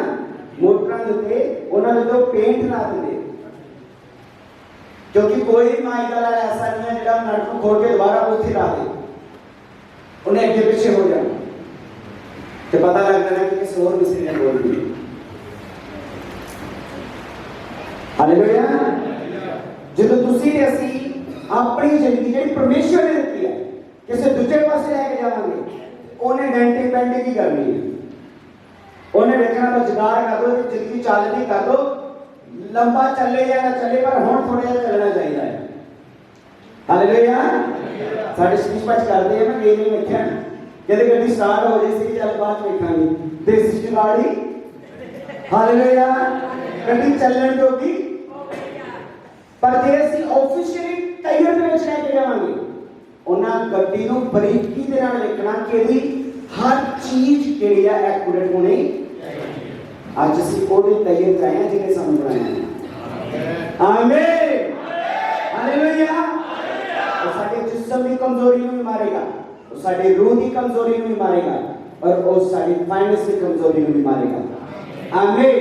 ਮੋਟਰਾਂ ਦੇ ਉੱਤੇ ਉਹਨਾਂ ਦੇ ਉੱਤੇ ਪੇਂਟ ਲਾ ਦਿੰਦੇ, ਕਿਉਂਕਿ ਕੋਈ ਮਾਈਕਲ ਵਾਲਾ ਐਸਾ ਨਹੀਂ ਹੈ ਜਿਹੜਾ ਨਟ ਨੂੰ ਖੋਲ ਕੇ ਦੁਬਾਰਾ ਉੱਥੇ ਲਾ ਦੇ, ਉਹਨੇ ਅੱਗੇ ਪਿੱਛੇ ਹੋ ਜਾਣਾ ਤੇ ਪਤਾ ਲੱਗ ਜਾਣਾ ਕਿ ਕਿਸੇ ਹੋਰ ਮਿਸਤਰੀ ਨੇ ਖੋਲ ਦਿੱਤੀ। ਹਾਲੇਲੂਇਆ। ਜਦੋਂ ਤੁਸੀਂ ਤੇ ਅਸੀਂ ਆਪਣੀ ਜ਼ਿੰਦਗੀ ਜਿਹੜੀ ਪਰਮੇਸ਼ਰ ਨੇ ਦਿੱਤੀ ਹੈ ਕਿਸੇ ਦੂਜੇ ਪਾਸੇ ਲੈ ਕੇ ਜਾਵਾਂਗੇ, ਉਹਨੇ ਡੈਂਟਿੰਗ ਪੈਂਟਿੰਗ ਹੀ ਕਰਨੀ ਹੈ। ਉਹਨੇ ਵੇਖਣਾ ਰੁਜ਼ਗਾਰ ਕਰ ਦੋ, ਜ਼ਿੰਦਗੀ ਚੱਲਦੀ ਕਰ ਦੋ, ਲੰਬਾ ਚੱਲੇ ਜਾਂ ਨਾ ਚੱਲੇ ਪਰ ਹੁਣ ਥੋੜਾ ਜਿਹਾ ਚੱਲਣਾ ਚਾਹੀਦਾ ਹੈ। ਹਾਲੇਲੂਇਆ। ਸਾਡੇ ਸਪੀਚ ਕਰਦੇ ਆ ਨਾ ਗੇਮ ਨਹੀਂ ਵੇਖਿਆ, ਜਦੋਂ ਗੱਡੀ ਸਟਾਰਟ ਹੋ ਜਾਏ ਸੀ ਚੱਲ ਬਾਅਦ ਵੇਖਾਂਗੇ ਦੇਸੀ ਜੁਗਾੜੀ। ਹਾਲੇਲੂਇਆ। ਗੱਡੀ ਚੱਲਣ ਜੋਗੀ। ਪਰ ਜੇ ਅਸੀਂ ਆਫੀਸ਼ੀਅਲੀ ਟਾਇਰ ਦੇ ਵਿੱਚ ਲੈ ਕੇ ਜਾਵਾਂਗੇ ਉਹਨਾਂ ਗੱਡੀ ਨੂੰ ਬਰੀਕੀ ਦੇ ਨਾਲ ਲਿਖਣਾ ਕਿ ਇਹਦੀ ਹਰ ਚੀਜ਼ ਜਿਹੜੀ ਆ ਐਕੂਰੇਟ ਹੋਣੀ। ਅੱਜ ਅਸੀਂ ਉਹਦੇ ਤਈਏ ਕਰਾਏ ਆ ਜਿਹਨੇ ਸਾਨੂੰ ਬਣਾਇਆ। ਆਮੀਨ ਹਾਲੇਲੂਇਆ। ਉਹ ਸਾਡੇ ਜਿਸਮ ਦੀ ਕਮਜ਼ੋਰੀ ਨੂੰ ਵੀ ਮਾਰੇਗਾ, ਉਹ ਸਾਡੇ ਰੂਹ ਦੀ ਕਮਜ਼ੋਰੀ ਨੂੰ ਵੀ ਮਾਰੇਗਾ, और वो सारी फाइनेंस की कमजोरी में भी मारेगा। आमीन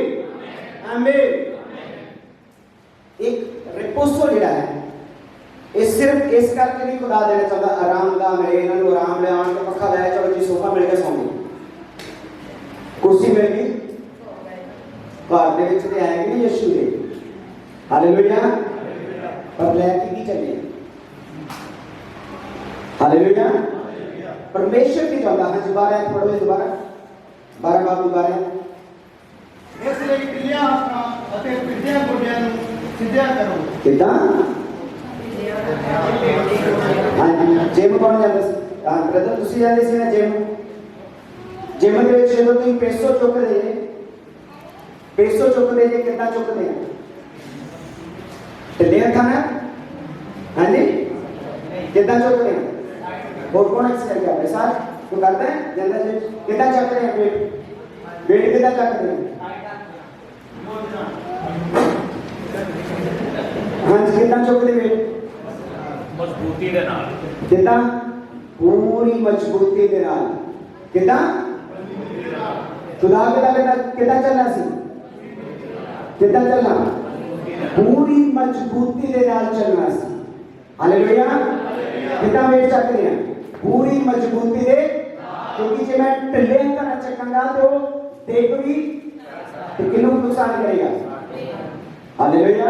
आमीन। एक रिपोसो जिहड़ा है ये सिर्फ इस करके नहीं खुदा देना चाहता आराम दा मिले, इन्हां नूं आराम ले आण के पक्खा लाया चलो जी सोफा मिल गया सौ गए, कुर्सी मिल गई, घर दे विच ते आएगी नहीं यीशु दे। हालेलुया। पर लैके की चले। हालेलुया। परमेश्वर की चाहता है। दोबारा पढ़ो दोबारा 12 बाबू 12। इसलिए क्रिया अपना अते पिढ़ियां गुड़ियां ਨੂੰ ਸਿੱਧਿਆ ਕਰੋ। कितना हाँ जिम कौन जाता सी? हाँ ब्रदर तुसी जाते सी ना जिम। जिम ਦੇ ਵਿੱਚ ਜਦੋਂ ਤੁਸੀਂ ਪੈਸੋ ਚੁੱਕਦੇ ਜੇ ਕਿੰਨਾ ਚੁੱਕਦੇ ਆ? ਢਿੱਲੇ ਹੱਥਾਂ ਨਾਲ? ਹਾਂਜੀ ਕਿੰਨਾ ਚੁੱਕਦੇ ਆ? और कौन एक्सरसाइज करता है? साथ तो करते हैं जनरल से कितना चक्कर है? वेट कितना चक्कर है? हाँ जी कितना चुकते वेट? मजबूती दे नाल। कितना? पूरी मजबूती दे नाल। कितना? खुदा कितना चलना सी? कितना चलना? पूरी मजबूती दे नाल चलना सी। हालेलुया। कितना वेट चक रहे हैं? पूरी मजबूती दे, क्योंकि जे मैं ढिले हत्थां चकांगा तो देख भी तो किन्नू नुकसान करेगा। हालेलुया।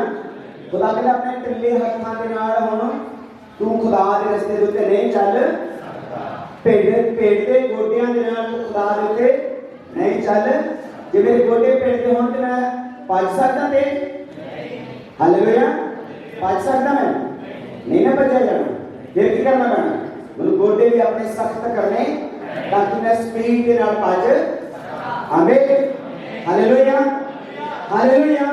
खुदा कहता अपने ढिले हत्थां दे नाल हुण तू खुदा दे रस्ते दे उत्ते नहीं चल, पेट दे गोडियां दे नाल तू खुदा दे उत्ते नहीं चल। जे मेरे गोडे पेट दे होण ते मैं भज सकदा ते? हालेलुया। भज सकदा मैं? नहीं ना भज्या जाना। फिर की करना पैना? मतलब गोडे भी अपने सख्त करने ताकि मैं स्पीड के नाल भज। आमीन हालेलुया हालेलुया।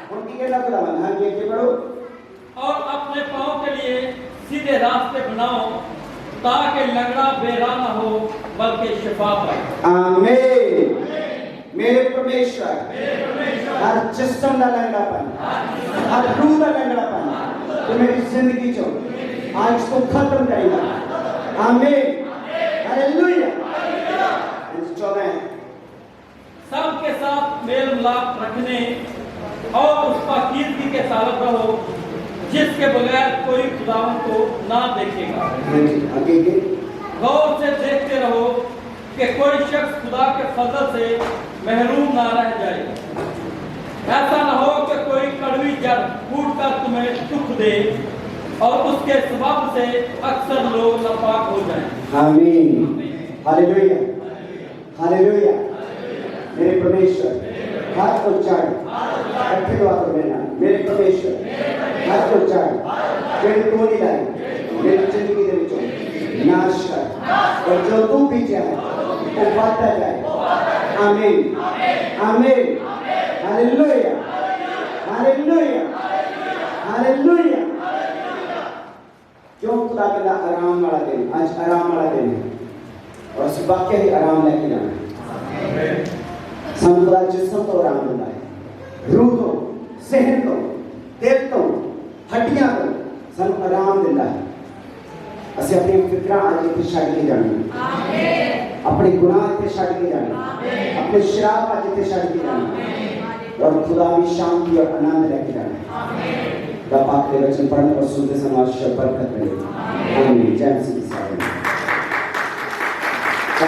हुण की कहना खुदावन? हां जी आगे पढ़ो। और अपने पांव के लिए सीधे रास्ते बनाओ ताकि लंगड़ा बेराह न हो बल्कि शिफा पाए। आमीन। मेरे परमेश्वर हर जिस्म का लंगड़ापन, हर रूह का लंगड़ापन तो मेरी जिंदगी चो आज को खत्म करेगा। आमीन हालेलुया। 14 सबके साथ मेल मिलाप रखने और उस पाकीज़गी के साथ रहो जिसके बगैर कोई खुदावन को ना देखेगा। आगे गौर से देखते रहो कि कोई शख्स खुदा के फजल से महरूम ना रह जाए। ऐसा न हो कि कोई कड़वी जड़ फूट कर तुम्हें दुख दे और उसके सबब से अक्सर लोग नापाक हो जाएं। आमीन हालेलुया हालेलुया। मेरे परमेश्वर हाथ को चढ़ इकट्ठे दुआ कर लेना। मेरे परमेश्वर हाथ को चढ़ फिर तू नहीं लाई मेरी जिंदगी दे विचों नाश कर और जो तू पीछे है वो बढ़ता जाए। आमीन आमीन हालेलुया हालेलुया हालेलुया। क्यों खुदा कहता आराम वाला दिन? आज आराम वाला दिन है और इस वाक्य ही आराम लेके जाना है। खुदा जिस्म तो आराम देता है, रूह तो, सेहत तो, दिल तो, हड्डियां तो सानू आराम देता है। ਅਸੀਂ अपनी फिक्र आज इतने छड़ के जाना, अपने गुनाह इतने छड़ के जाना, अपने शराब आज इतने छड़ के जाना और खुदा भी शांति और आनंद लेके जाना। रब आपके वचन पढ़ने और सुनते समय बरकत मिले। आमीन। जय मसीह।